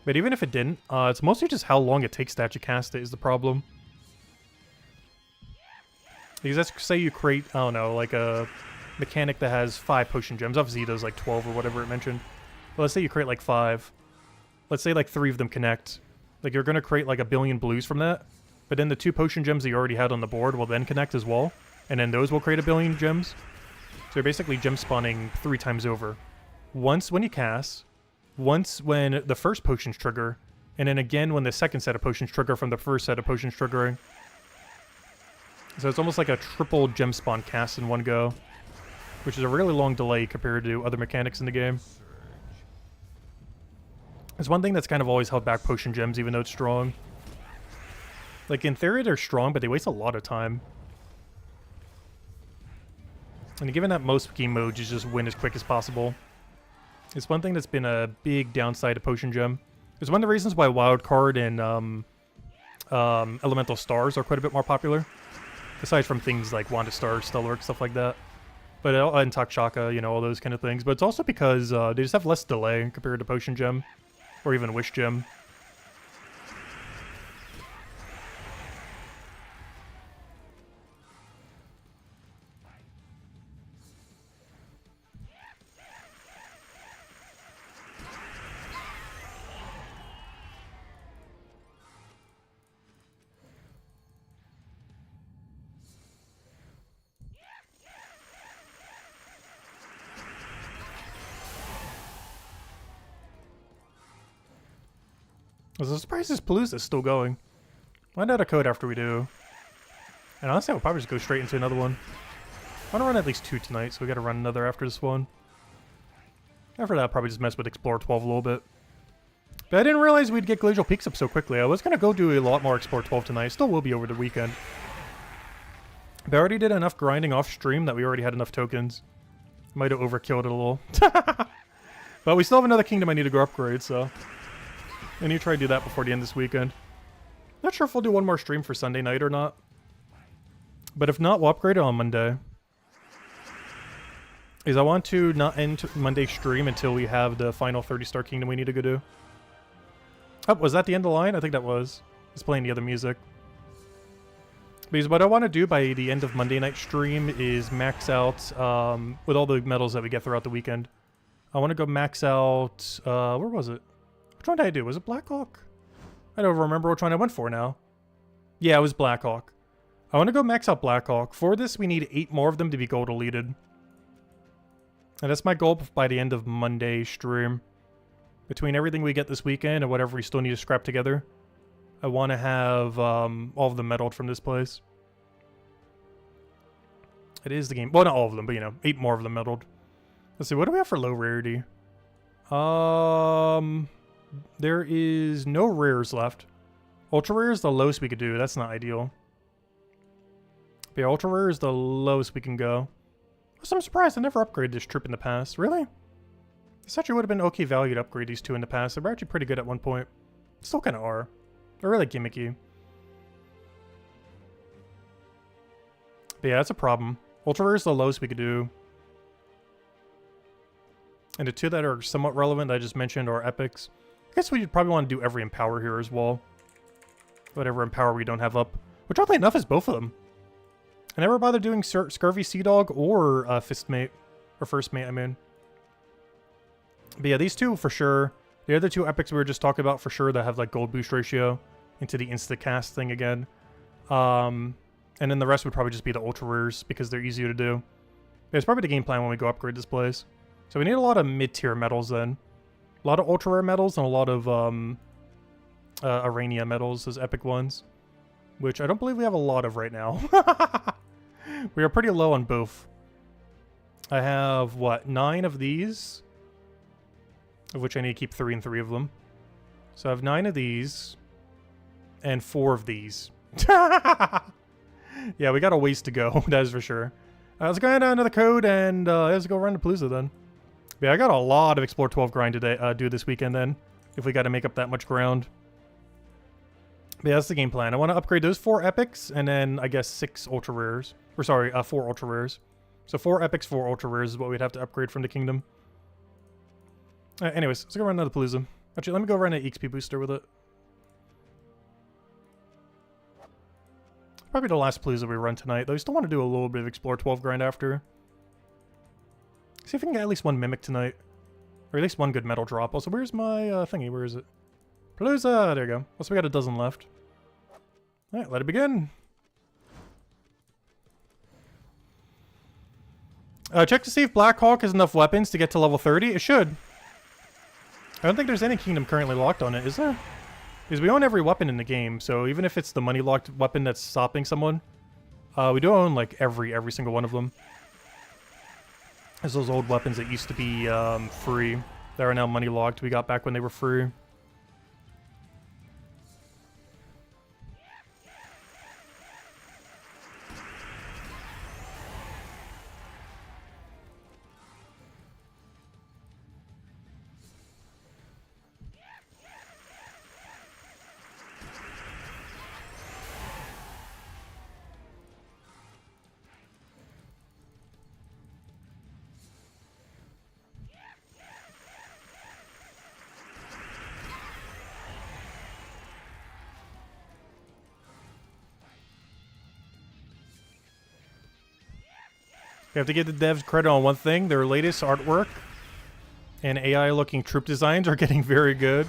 But even if it didn't, it's mostly just how long it takes to actually cast it is the problem. Because let's say you create, I don't know, like a mechanic that has 5 potion gems. Obviously he does like 12 or whatever it mentioned. But let's say you create like 5. Let's say like 3 of them connect. Like you're going to create like a billion blues from that. But then the 2 potion gems that you already had on the board will then connect as well. And then those will create a billion gems. So you're basically gem spawning 3 times over. Once when you cast, once when the first potions trigger, and then again when the second set of potions trigger from the first set of potions triggering. So it's almost like a triple gem spawn cast in one go, which is a really long delay compared to other mechanics in the game. It's one thing that's kind of always held back potion gems even though it's strong. Like in theory they're strong, but they waste a lot of time. And given that most game modes you just win as quick as possible, it's one thing that's been a big downside to Potion Gem. It's one of the reasons why Wildcard and Elemental Stars are quite a bit more popular. Aside from things like Wanda Stars, Stellark, stuff like that. But and Takshaka, you know, all those kind of things. But it's also because they just have less delay compared to Potion Gem. Or even Wish Gem. I was surprised this Palooza's still going. Find out a code after we do. And honestly, I'll probably just go straight into another one. I want to run at least 2 tonight, so we got to run another after this one. After that, I'll probably just mess with Explore 12 a little bit. But I didn't realize we'd get Glacial Peaks up so quickly. I was going to go do a lot more Explore 12 tonight. Still will be over the weekend. But I already did enough grinding off stream that we already had enough tokens. Might have overkilled it a little. But we still have another kingdom I need to go upgrade, so... I need to try to do that before the end of this weekend. Not sure if we'll do one more stream for Sunday night or not. But if not, we'll upgrade it on Monday. Is I want to not end Monday's stream until we have the final 30-star kingdom we need to go do. Oh, was that the end of the line? I think that was. It's playing the other music. Because what I want to do by the end of Monday night stream is max out with all the medals that we get throughout the weekend. I want to go max out, where was it? Which one did I do? Was it Blackhawk? I don't remember which one I went for now. Yeah, it was Blackhawk. I want to go max out Blackhawk. For this, we need 8 more of them to be gold eliteed. And that's my goal by the end of Monday stream. Between everything we get this weekend and whatever we still need to scrap together, I want to have all of them medaled from this place. It is the game. Well, not all of them, but, you know, 8 more of them medaled. Let's see, what do we have for low rarity? There is no rares left. Ultra rare is the lowest we could do. That's not ideal. But yeah, ultra rare is the lowest we can go. So I'm surprised I never upgraded this troop in the past. Really? This actually would have been okay value to upgrade these 2 in the past. They were actually pretty good at one point. Still kind of are. They're really gimmicky. But yeah, that's a problem. Ultra rare is the lowest we could do. And the 2 that are somewhat relevant that I just mentioned are epics. I guess we'd probably want to do every empower here as well. Whatever empower we don't have up. Which oddly enough is both of them. I never bothered doing Scurvy Sea Dog or Fist Mate. Or First Mate, I mean. But yeah, these 2 for sure. The other 2 epics we were just talking about for sure that have like gold boost ratio into the insta-cast thing again. And then the rest would probably just be the ultra rares because they're easier to do. Yeah, it's probably the game plan when we go upgrade this place. So we need a lot of mid-tier medals then. A lot of ultra rare medals and a lot of Arania medals, those epic ones. Which I don't believe we have a lot of right now. We are pretty low on both. I have, what, 9 of these? Of which I need to keep 3 and 3 of them. So I have 9 of these. And 4 of these. Yeah, we got a ways to go, that is for sure. Let's go ahead into the code and let's go run to Palooza then. But yeah, I got a lot of Explore 12 grind today, do this weekend then. If we got to make up that much ground. But yeah, that's the game plan. I want to upgrade those 4 epics and then I guess 6 ultra rares. Or sorry, 4 ultra rares. So 4 epics, 4 ultra rares is what we'd have to upgrade from the kingdom. Anyways, let's go run another Palooza. Actually, let me go run an XP booster with it. Probably the last Palooza we run tonight, though I still want to do a little bit of Explore 12 grind after. See if we can get at least 1 Mimic tonight. Or at least 1 good metal drop. Also, where's my thingy? Where is it? Palooza! There you go. Also, we got a dozen left. Alright, let it begin. Check to see if Black Hawk has enough weapons to get to level 30. It should. I don't think there's any kingdom currently locked on it, is there? Because we own every weapon in the game, so even if it's the money-locked weapon that's stopping someone, we do own, like, every single one of them. There's those old weapons that used to be free, that are now money-locked we got back when they were free. We have to give the devs credit on one thing. Their latest artwork and AI-looking troop designs are getting very good.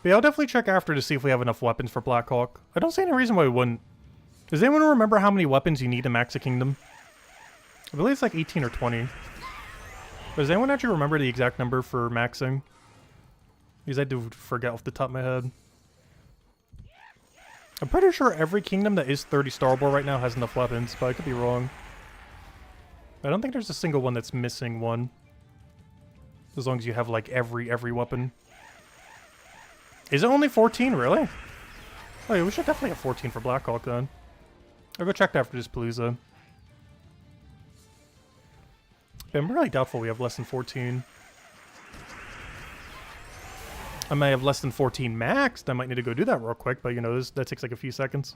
But yeah, I'll definitely check after to see if we have enough weapons for Blackhawk. I don't see any reason why we wouldn't. Does anyone remember how many weapons you need to max a kingdom? I believe it's like 18 or 20. But does anyone actually remember the exact number for maxing? Because I do forget off the top of my head. I'm pretty sure every kingdom that is 30 Starball right now has enough weapons, but I could be wrong. I don't think there's a single one that's missing one. As long as you have like every weapon. Is it only 14, really? Oh yeah, we should definitely have 14 for Blackhawk then. I'll go check after this Palooza. Yeah, I'm really doubtful we have less than 14. I may have less than 14 maxed. I might need to go do that real quick, but you know, that takes like a few seconds.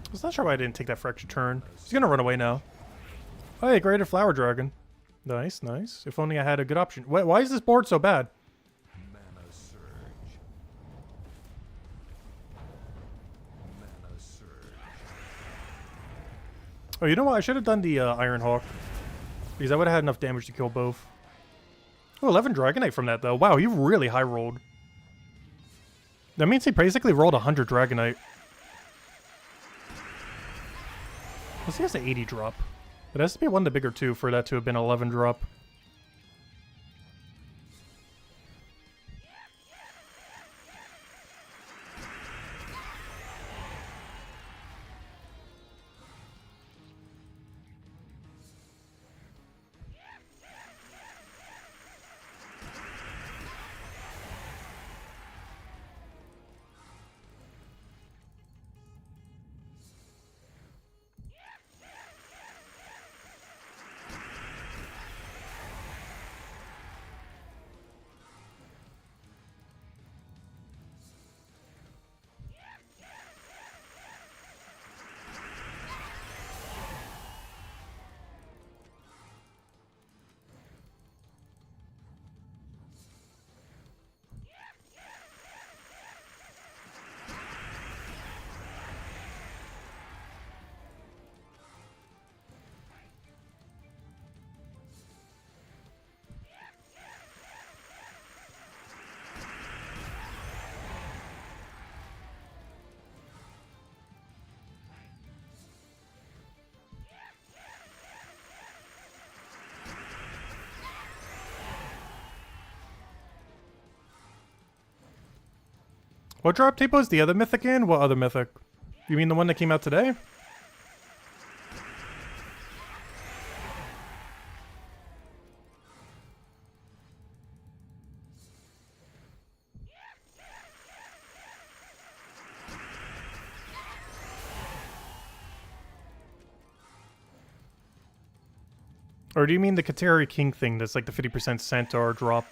I was not sure why I didn't take that for extra turn. He's gonna run away now. Oh, yeah, graded Flower Dragon. Nice, nice. If only I had a good option. Wait, why is this board so bad? Mana surge. Mana surge. Oh, you know what? I should have done the Iron Hawk. Because I would have had enough damage to kill both. Oh, 11 Dragonite from that, though. Wow, you really high rolled. That means he basically rolled 100 Dragonite. Let's see, has an 80 drop. It has to be one of the bigger two for that to have been 11 drop. What drop typo is the other Mythic in? What other Mythic? You mean the one that came out today? Or do you mean the Cattauri King thing that's like the 50% Centaur drop?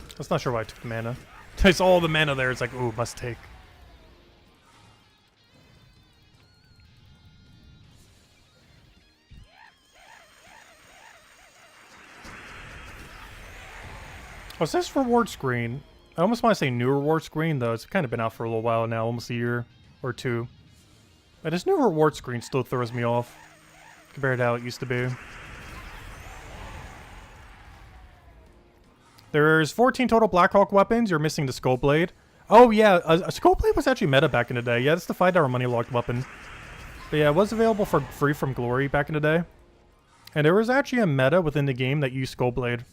I was not sure why I took the mana. It's all the mana there. It's like, ooh, must take. What's this reward screen? I almost want to say new reward screen, though. It's kind of been out for a little while now, almost a year or two. But this new reward screen still throws me off compared to how it used to be. There's 14 total Blackhawk weapons. You're missing the Skull Blade. Oh yeah, a Skull Blade was actually meta back in the day. Yeah, that's the $5 money locked weapon. But yeah, it was available for free from Glory back in the day. And there was actually a meta within the game that used Skull Blade.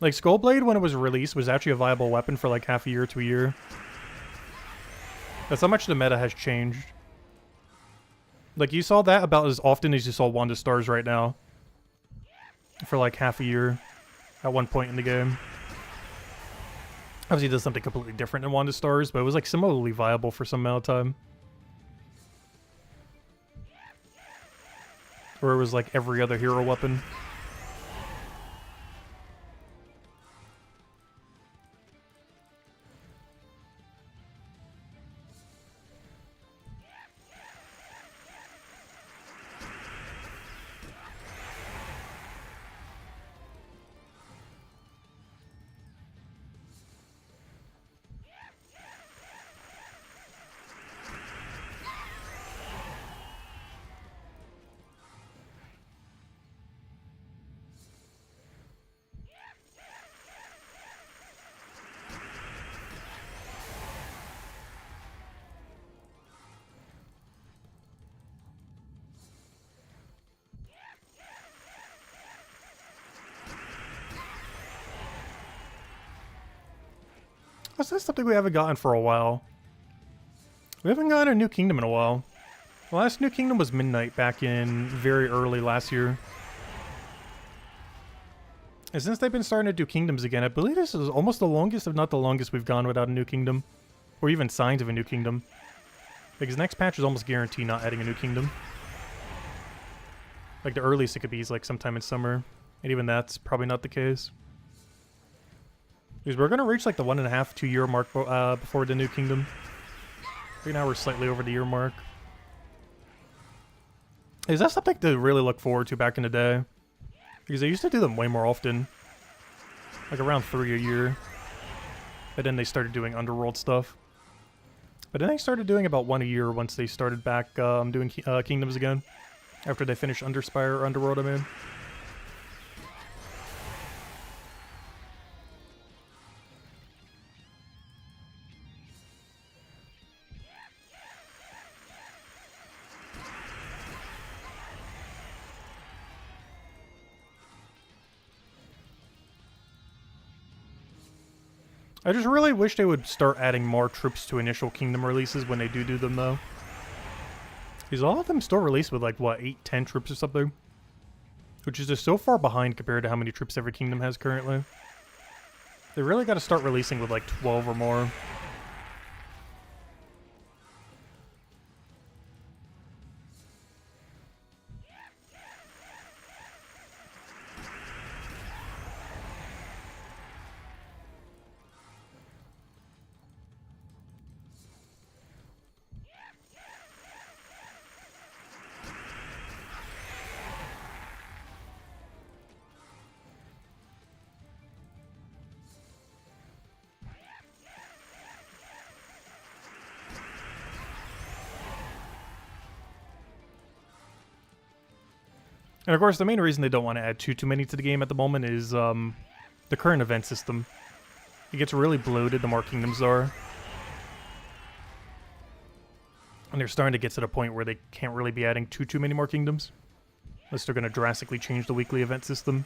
Like, Skull Blade, when it was released, was actually a viable weapon for like half a year to a year. That's how much the meta has changed. Like, you saw that about as often as you saw Wanda Stars right now. For like half a year. At one point in the game. Obviously, it does something completely different than Wanda Stars, but it was like similarly viable for some amount of time. Or it was like every other hero weapon. That's something we haven't gotten for a while. We haven't gotten a new kingdom in a while. The last new kingdom was Midnight back in very early last year. And since they've been starting to do kingdoms again, I believe this is almost the longest, if not the longest, we've gone without a new kingdom. Or even signs of a new kingdom. Because next patch is almost guaranteed not adding a new kingdom. Like, the earliest it could be is like sometime in summer. And even that's probably not the case. Because we're going to reach like the 1.5, 2 year mark before the new kingdom. Right now we're slightly over the year mark. Is that something to really look forward to back in the day? Because I used to do them way more often. Like around 3 a year. But then they started doing Underworld stuff. But then they started doing about 1 a year once they started back doing kingdoms again. After they finished Underspire or Underworld, I mean. I just really wish they would start adding more troops to initial kingdom releases when they do them, though. Because all of them still release with, like, what, 8, 10 troops or something? Which is just so far behind compared to how many troops every kingdom has currently. They really got to start releasing with, like, 12 or more. And of course, the main reason they don't want to add too many to the game at the moment is the current event system. It gets really bloated the more kingdoms there are. And they're starting to get to the point where they can't really be adding too many more kingdoms. Unless they're going to drastically change the weekly event system.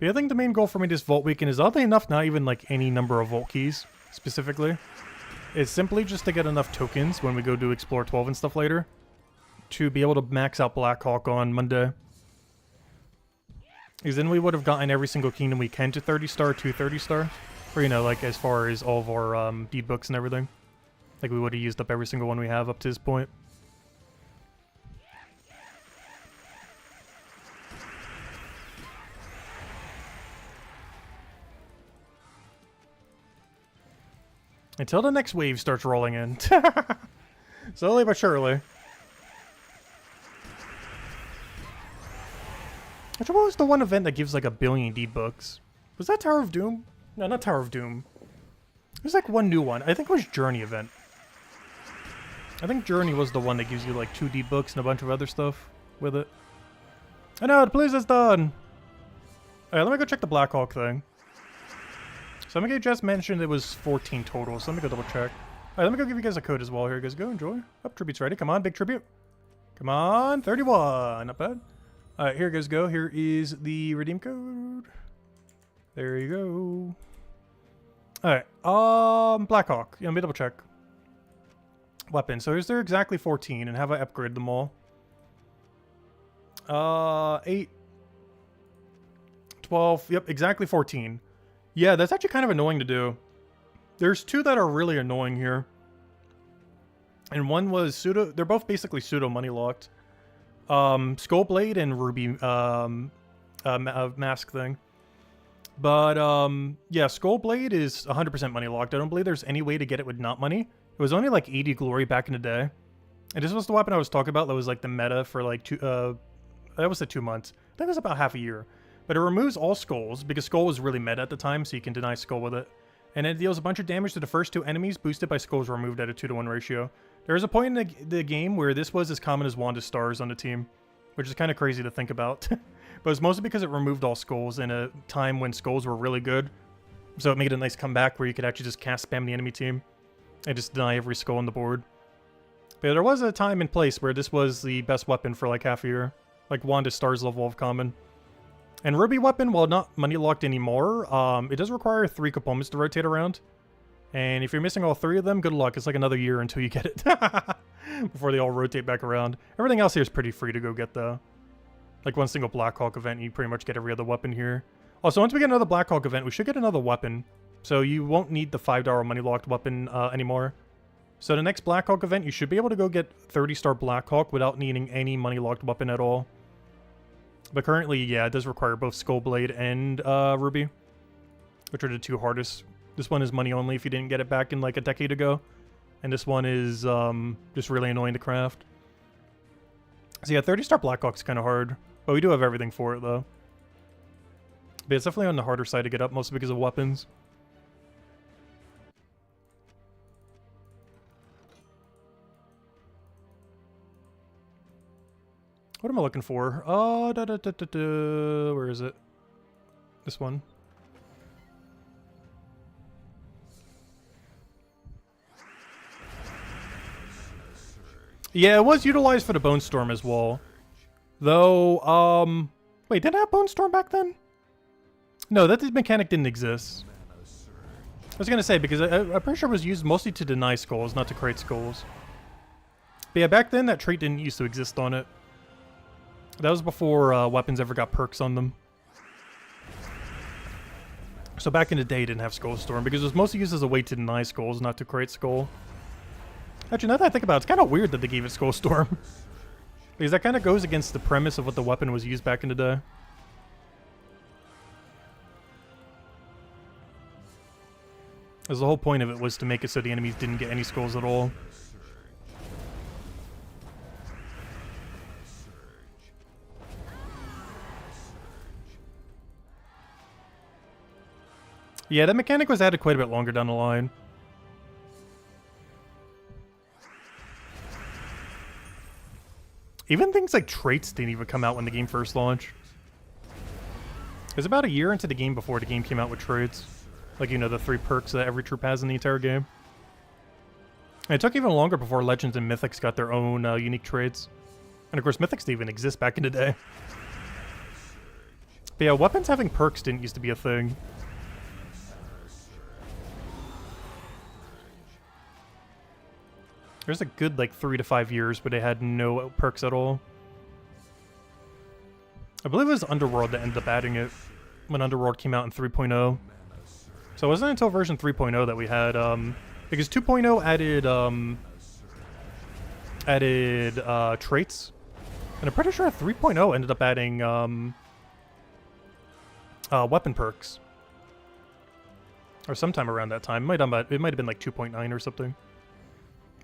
But I think the main goal for me this Vault Weekend is, oddly enough, not even like any number of Vault Keys, specifically. It's simply just to get enough tokens when we go do Explore 12 and stuff later, to be able to max out Blackhawk on Monday. Because then we would have gotten every single kingdom we can to 30-star, to 30-star. Or, you know, like, as far as all of our deed books and everything. Like, we would have used up every single one we have up to this point. Until the next wave starts rolling in. Slowly but surely. Which one was the one event that gives like 1 billion deed books? Was that Tower of Doom? No, not Tower of Doom. There's like one new one. I think it was Journey event. I think Journey was the one that gives you like 2 deed books and a bunch of other stuff with it. I know, please, it's done. Alright, let me go check the Blackhawk thing. So I'm gonna just mentioned it was 14 total, so let me go double check. Alright, let me go give you guys a code as well. Here you guys go, enjoy. Up, tribute's ready. Come on, big tribute. Come on, 31. Not bad. Alright, here you guys go. Here is the redeem code. There you go. Alright, Blackhawk. Yeah, let me double check. Weapon. So is there exactly 14, and have I upgraded them all? 8. 12. Yep, exactly 14. Yeah, that's actually kind of annoying to do. There's 2 that are really annoying here. And one was pseudo... They're both basically pseudo money locked. Skullblade and Ruby mask thing. But, yeah, Skullblade is 100% money locked. I don't believe there's any way to get it with not money. It was only like 80 glory back in the day. And this was the weapon I was talking about that was like the meta for like that was the 2 months. I think it was about half a year. But it removes all skulls, because skull was really meta at the time, so you can deny skull with it. And it deals a bunch of damage to the first 2 enemies, boosted by skulls removed at a 2-to-1 ratio. There was a point in the game where this was as common as Wanda stars on the team, which is kind of crazy to think about. But it's mostly because it removed all skulls in a time when skulls were really good. So it made a nice comeback where you could actually just cast spam the enemy team and just deny every skull on the board. But there was a time and place where this was the best weapon for like half a year. Like Wanda stars level of common. And Ruby weapon, while not money locked anymore, it does require 3 components to rotate around. And if you're missing all 3 of them, good luck. It's like another year until you get it. Before they all rotate back around. Everything else here is pretty free to go get though. Like one single Blackhawk event, you pretty much get every other weapon here. Also, once we get another Blackhawk event, we should get another weapon. So you won't need the $5 money locked weapon anymore. So the next Blackhawk event, you should be able to go get 30-star Blackhawk without needing any money locked weapon at all. But currently, yeah, it does require both Skullblade and Ruby, which are the 2 hardest. This one is money only if you didn't get it back in like a decade ago. And this one is just really annoying to craft. So yeah, 30-star Blackhawk's kind of hard. But we do have everything for it, though. But it's definitely on the harder side to get up, mostly because of weapons. What am I looking for? Where is it? This one. Yeah, it was utilized for the Bone Storm as well. Though, wait, did I have Bone Storm back then? No, that mechanic didn't exist. I was gonna say, because I'm pretty sure it was used mostly to deny skulls, not to create skulls. But yeah, back then that trait didn't used to exist on it. That was before weapons ever got perks on them. So back in the day, it didn't have Skull Storm, because it was mostly used as a way to deny skulls, not to create skull. Actually, now that I think about it, it's kind of weird that they gave it Skull Storm. Because that kind of goes against the premise of what the weapon was used back in the day. Because the whole point of it was to make it so the enemies didn't get any skulls at all. Yeah, that mechanic was added quite a bit longer down the line. Even things like traits didn't even come out when the game first launched. It was about a year into the game before the game came out with traits. Like, you know, the 3 perks that every troop has in the entire game. And it took even longer before Legends and Mythics got their own unique traits. And of course, Mythics didn't even exist back in the day. But yeah, weapons having perks didn't used to be a thing. There's a good like 3 to 5 years where they had no perks at all. I believe it was Underworld that ended up adding it when Underworld came out in 3.0. So it wasn't until version 3.0 that we had, because 2.0 added traits. And I'm pretty sure 3.0 ended up adding weapon perks. Or sometime around that time. It might have been like 2.9 or something.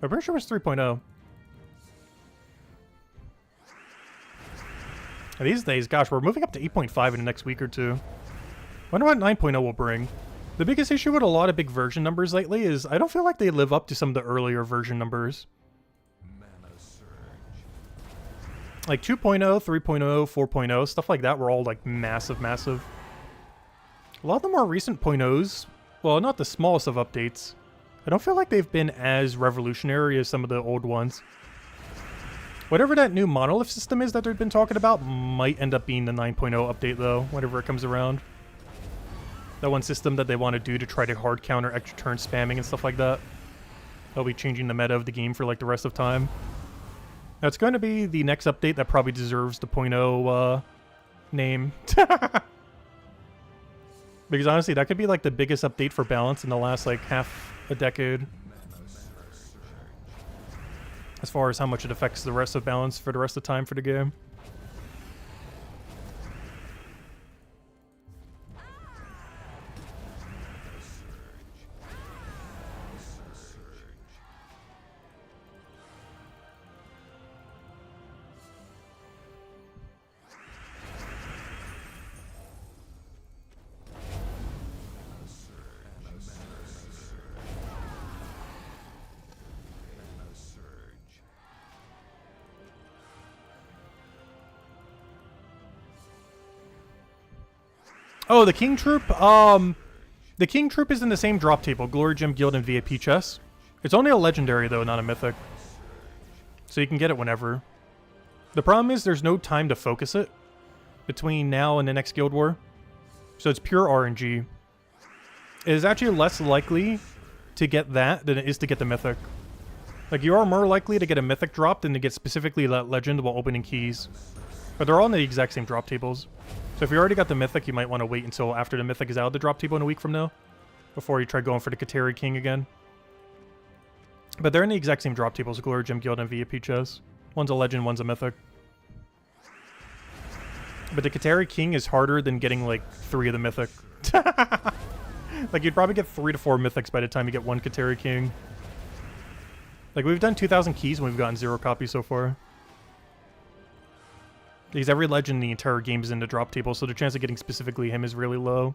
I'm pretty sure it was 3.0. And these days, gosh, we're moving up to 8.5 in the next week or two. Wonder what 9.0 will bring. The biggest issue with a lot of big version numbers lately is I don't feel like they live up to some of the earlier version numbers. Like 2.0, 3.0, 4.0, stuff like that were all like massive, massive. A lot of the more recent .0s, well, not the smallest of updates, I don't feel like they've been as revolutionary as some of the old ones. Whatever that new monolith system is that they've been talking about might end up being the 9.0 update though, whenever it comes around. That one system that they want to do to try to hard counter extra turn spamming and stuff like that. They'll be changing the meta of the game for like the rest of time. That's going to be the next update that probably deserves the .0 name. Because honestly, that could be like the biggest update for balance in the last like half a decade. As far as how much it affects the rest of balance for the rest of the time for the game. Oh, the King Troop? The King Troop is in the same drop table, Glory Gem, Guild, and VIP chest. It's only a legendary, though, not a mythic. So you can get it whenever. The problem is there's no time to focus it between now and the next Guild War. So it's pure RNG. It is actually less likely to get that than it is to get the mythic. Like, you are more likely to get a mythic drop than to get specifically that legend while opening keys. But they're all in the exact same drop tables. So if you already got the mythic, you might want to wait until after the mythic is out of the drop table in a week from now. Before you try going for the Cattauri King again. But they're in the exact same drop tables, Glory Gem, Guild, and VIP chest. One's a legend, one's a mythic. But the Cattauri King is harder than getting like 3 of the mythic. Like you'd probably get 3 to 4 mythics by the time you get 1 Cattauri King. Like we've done 2,000 keys and we've gotten 0 copies so far. Because every legend in the entire game is in the drop table, so the chance of getting specifically him is really low.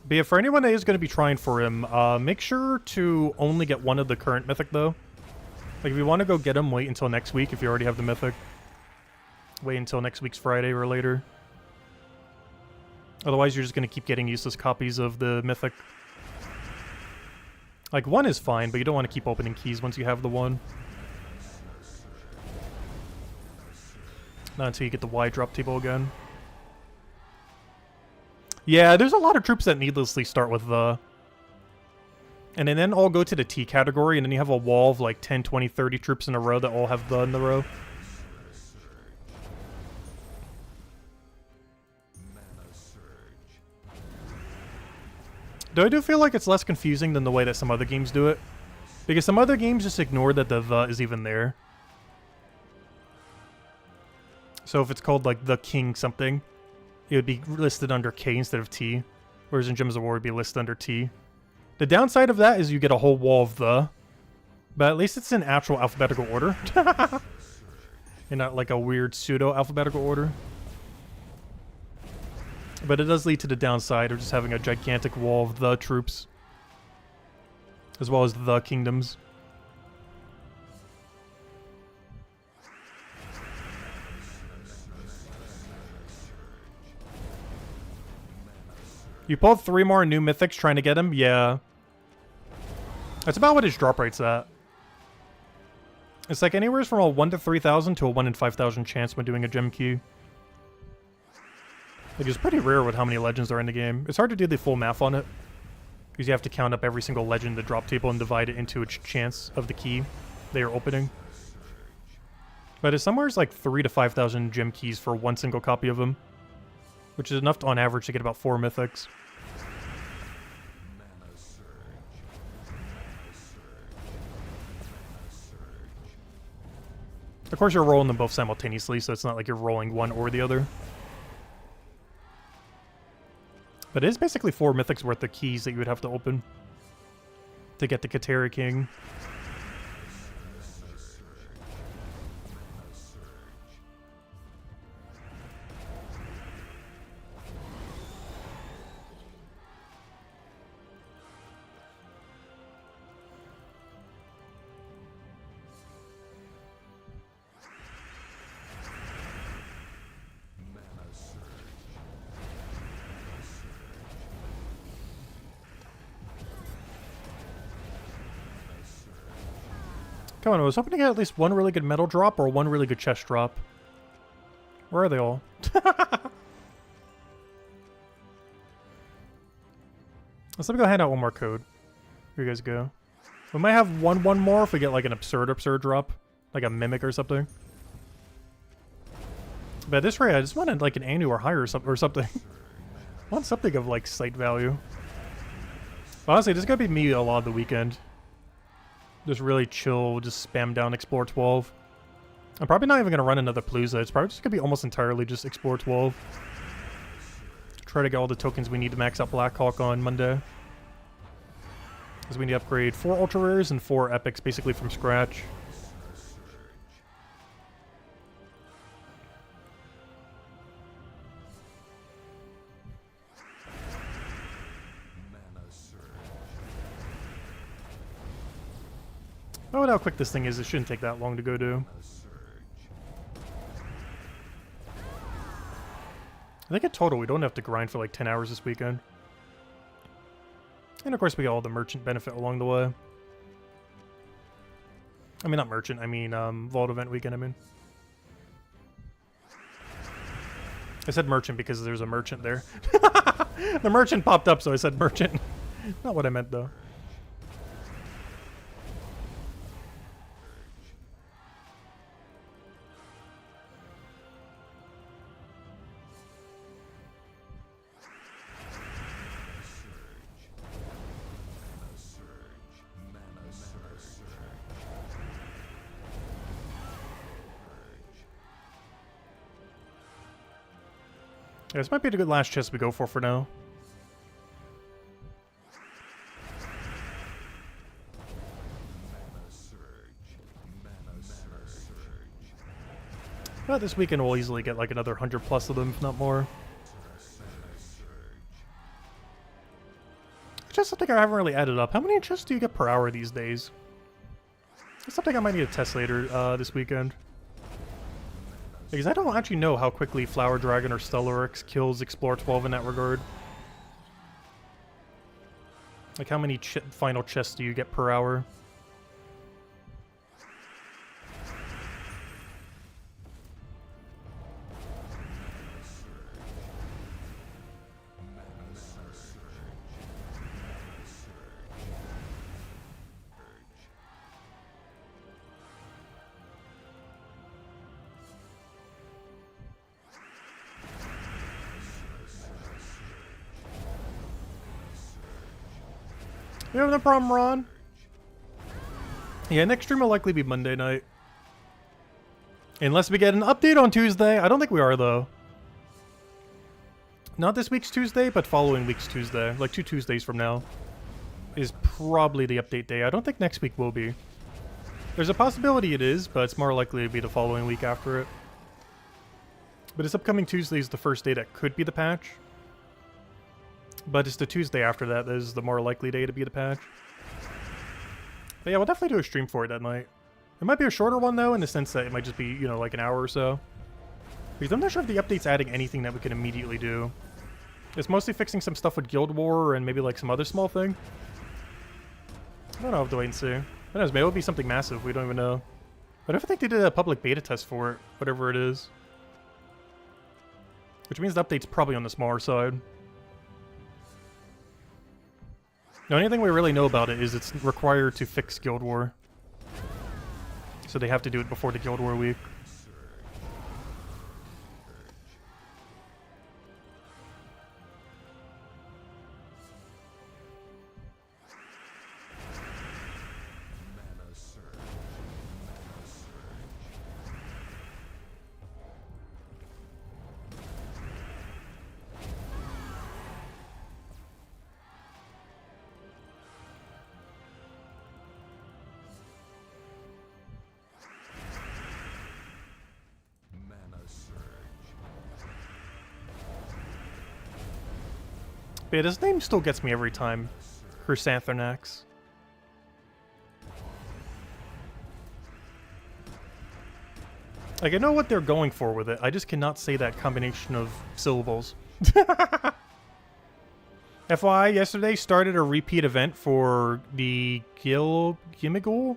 But yeah, for anyone that is going to be trying for him, make sure to only get 1 of the current mythic, though. Like, if you want to go get him, wait until next week if you already have the mythic. Wait until next week's Friday or later. Otherwise, you're just going to keep getting useless copies of the mythic. Like, 1 is fine, but you don't want to keep opening keys once you have the 1. Not until you get the Y drop table again. Yeah, there's a lot of troops that needlessly start with the. And then all go to the T category, and then you have a wall of like 10, 20, 30 troops in a row that all have the in the row. Though I do feel like it's less confusing than the way that some other games do it. Because some other games just ignore that the is even there. So if it's called like the King something, it would be listed under K instead of T. Whereas in Gems of War, it would be listed under T. The downside of that is you get a whole wall of the. But at least it's in actual alphabetical order. And not like a weird pseudo-alphabetical order. But it does lead to the downside of just having a gigantic wall of the troops. As well as the kingdoms. You pulled 3 more new mythics trying to get him? Yeah. That's about what his drop rate's at. It's like anywhere from a 1 to 3,000 to a 1 in 5,000 chance when doing a gem key. Like, it's pretty rare with how many legends are in the game. It's hard to do the full math on it. Because you have to count up every single legend in the drop table and divide it into its chance of the key they are opening. But it's somewhere like 3 to 5,000 gem keys for one single copy of them. Which is enough to, on average to get about 4 mythics. Of course, you're rolling them both simultaneously, so it's not like you're rolling one or the other. But it is basically 4 mythics worth of keys that you would have to open to get the Cattauri King. Come on, I was hoping to get at least one really good metal drop or one really good chest drop. Where are they all? Let's let me go hand out one more code. Here you guys go. We might have one more if we get like an absurd drop. Like a mimic or something. But at this rate, I just wanted like an annual or higher or something. I want something of like sight value. Honestly, this is gonna be me a lot of the weekend. Just really chill, just spam down Explore 12. I'm probably not even going to run another Palooza. It's probably just going to be almost entirely just Explore 12. Try to get all the tokens we need to max out Blackhawk on Monday. Because we need to upgrade 4 Ultra Rares and 4 Epics basically from scratch. Oh, and how quick this thing is, it shouldn't take that long to go do. I think in total we don't have to grind for like 10 hours this weekend. And of course we get all the merchant benefit along the way. I mean, not merchant, I mean Vault Event weekend, I mean. I said merchant because there's a merchant there. The merchant popped up, so I said merchant. Not what I meant, though. Yeah, this might be the good last chest we go for now. But this weekend we'll easily get like another 100 plus of them, if not more. It's just something I haven't really added up. How many chests do you get per hour these days? It's something I might need to test later this weekend. Because I don't actually know how quickly Flower Dragon or Stellarix kills Explore 12 in that regard. Like how many final chests do you get per hour? You have no problem, Ron? Yeah, next stream will likely be Monday night. Unless we get an update on Tuesday. I don't think we are, though. Not this week's Tuesday, but following week's Tuesday. Like 2 Tuesdays from now is probably the update day. I don't think next week will be. There's a possibility it is, but it's more likely to be the following week after it. But this upcoming Tuesday is the first day that could be the patch. But it's the Tuesday after that that is the more likely day to be the patch. But yeah, we'll definitely do a stream for it that night. It might be a shorter one, though, in the sense that it might just be, you know, like an hour or so. Because I'm not sure if the update's adding anything that we can immediately do. It's mostly fixing some stuff with Guild War and maybe, like, some other small thing. I don't know, I'll have to wait and see. Who knows, maybe it'll be something massive, we don't even know. But I don't think they did a public beta test for it, whatever it is. Which means the update's probably on the smaller side. The only thing we really know about it is it's required to fix Guild War. So they have to do it before the Guild War week. But yeah, his name still gets me every time. Chrysanthronax. Like, I know what they're going for with it. I just cannot say that combination of syllables. FYI, yesterday started a repeat event for the Gimigul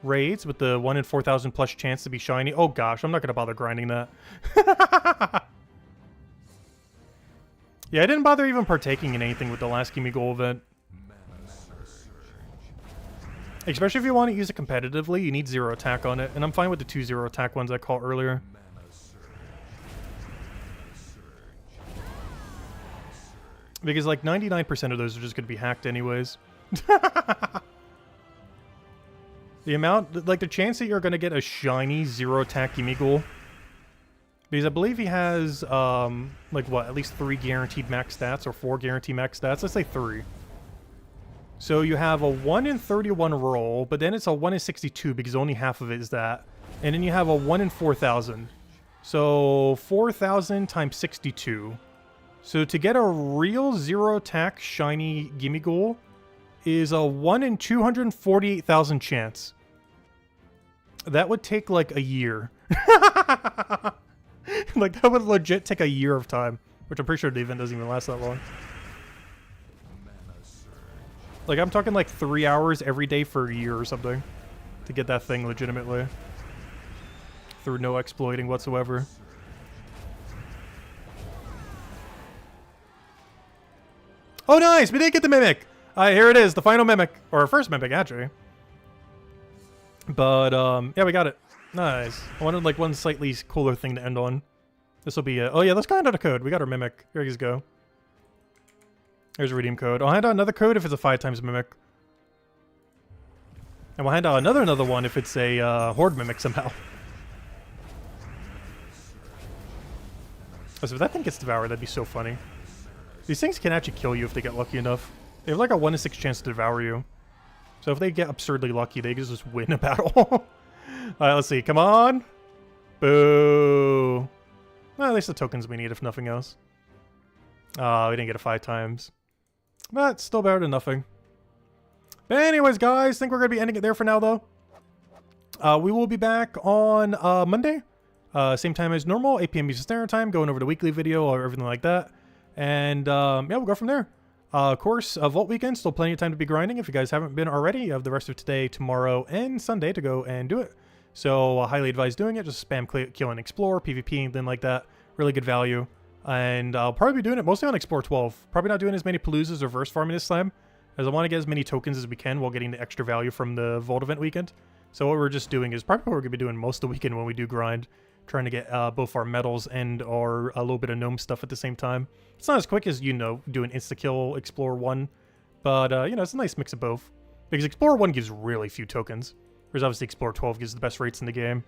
raids with the 1 in 4,000 plus chance to be shiny. Oh gosh, I'm not going to bother grinding that. Yeah, I didn't bother even partaking in anything with the last Gimme Goal event. Especially if you want to use it competitively, you need 0 attack on it, and I'm fine with the 2 0 attack ones I caught earlier. Because like 99% of those are just going to be hacked anyways. The amount, like the chance that you're going to get a shiny 0 attack Gimme Goal. Because I believe he has, like what, at least 3 guaranteed max stats, or 4 guaranteed max stats? Let's say 3. So you have a 1 in 31 roll, but then it's a 1 in 62 because only half of it is that. And then you have a 1 in 4,000. So 4,000 times 62. So to get a real 0 attack shiny Gimme Goal is a 1 in 248,000 chance. That would take like a year. Like, that would legit take a year of time. Which I'm pretty sure the event doesn't even last that long. Like, I'm talking like 3 hours every day for a year or something. To get that thing legitimately. Through no exploiting whatsoever. Oh, nice! We did get the Mimic! Here it is, the final Mimic. Or our first Mimic, actually. But, yeah, we got it. Nice. I wanted, like, one slightly cooler thing to end on. This will be oh, yeah, let's go hand out a code. We got our Mimic. Here you go. There's a redeem code. I'll hand out another code if it's a 5 times Mimic. And we'll hand out another one if it's a Horde Mimic somehow. Oh, so if that thing gets devoured, that'd be so funny. These things can actually kill you if they get lucky enough. They have like a 1 in 6 chance to devour you. So if they get absurdly lucky, they can just win a battle. Alright, let's see. Come on. Boo. Well, at least the tokens we need, if nothing else. We didn't get it 5 times. But still better than nothing. But anyways, guys, I think we're going to be ending it there for now, though. We will be back on Monday. Same time as normal, 8 p.m. Eastern Standard Time, going over the weekly video or everything like that. And, yeah, we'll go from there. Of course, Vault Weekend, still plenty of time to be grinding. If you guys haven't been already, you have the rest of today, tomorrow, and Sunday to go and do it. So, I highly advise doing it. Just spam, kill, and explore, PvP, and then like that. Really good value. And I'll probably be doing it mostly on Explore 12. Probably not doing as many Paloozas or Verse Farming this time, as I want to get as many tokens as we can while getting the extra value from the Vault Event weekend. So what we're just doing is probably what we're going to be doing most of the weekend when we do grind. Trying to get both our medals and our a little bit of gnome stuff at the same time. It's not as quick as, you know, doing insta-kill Explore 1. But, you know, it's a nice mix of both. Because Explore 1 gives really few tokens. Whereas obviously Explore 12 gives the best rates in the game.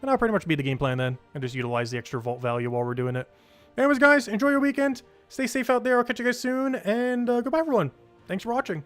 And that'll pretty much be the game plan then. And just utilize the extra vault value while we're doing it. Anyways, guys, enjoy your weekend. Stay safe out there. I'll catch you guys soon. And goodbye, everyone. Thanks for watching.